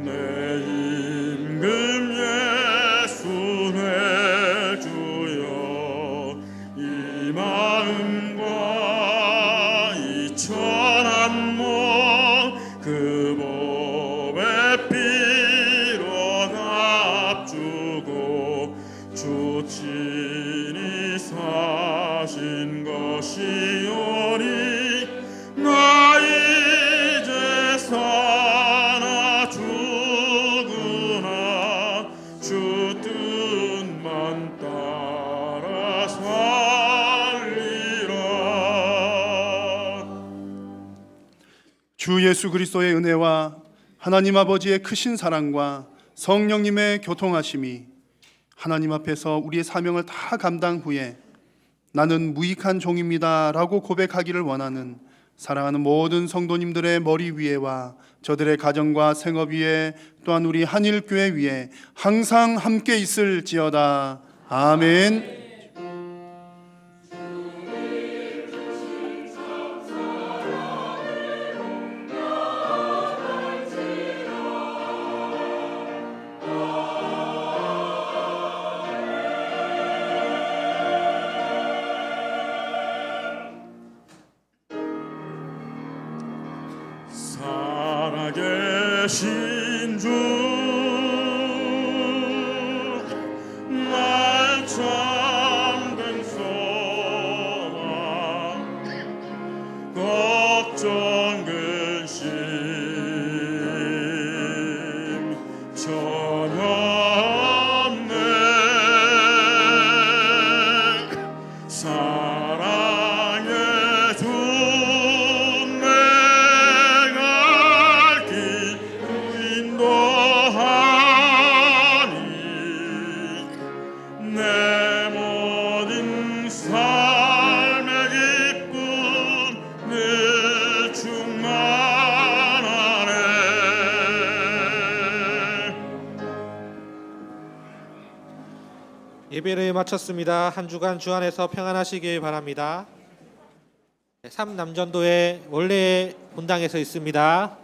내 임금 예수의 주여, 이 마음과 이 천한 몸 그 보배 피로 값주고 주 친히 사신 것이오니 나 이제 사나 죽으나 주 뜻만 따라 살리라.
주 예수 그리스도의 은혜와 하나님 아버지의 크신 사랑과 성령님의 교통하심이 하나님 앞에서 우리의 사명을 다 감당 후에 나는 무익한 종입니다라고 고백하기를 원하는 사랑하는 모든 성도님들의 머리 위에와 저들의 가정과 생업 위에 또한 우리 한일교회 위에 항상 함께 있을지어다. 아멘.
살아계신 주 날 참된 소망 걱정 근심 전혀 없네 사랑의 주 내 모든 삶의 기쁨 늘 충만하네.
예배를 마쳤습니다. 한 주간 주 안에서 평안하시길 바랍니다. 3남전도회 원래 본당에서 있습니다.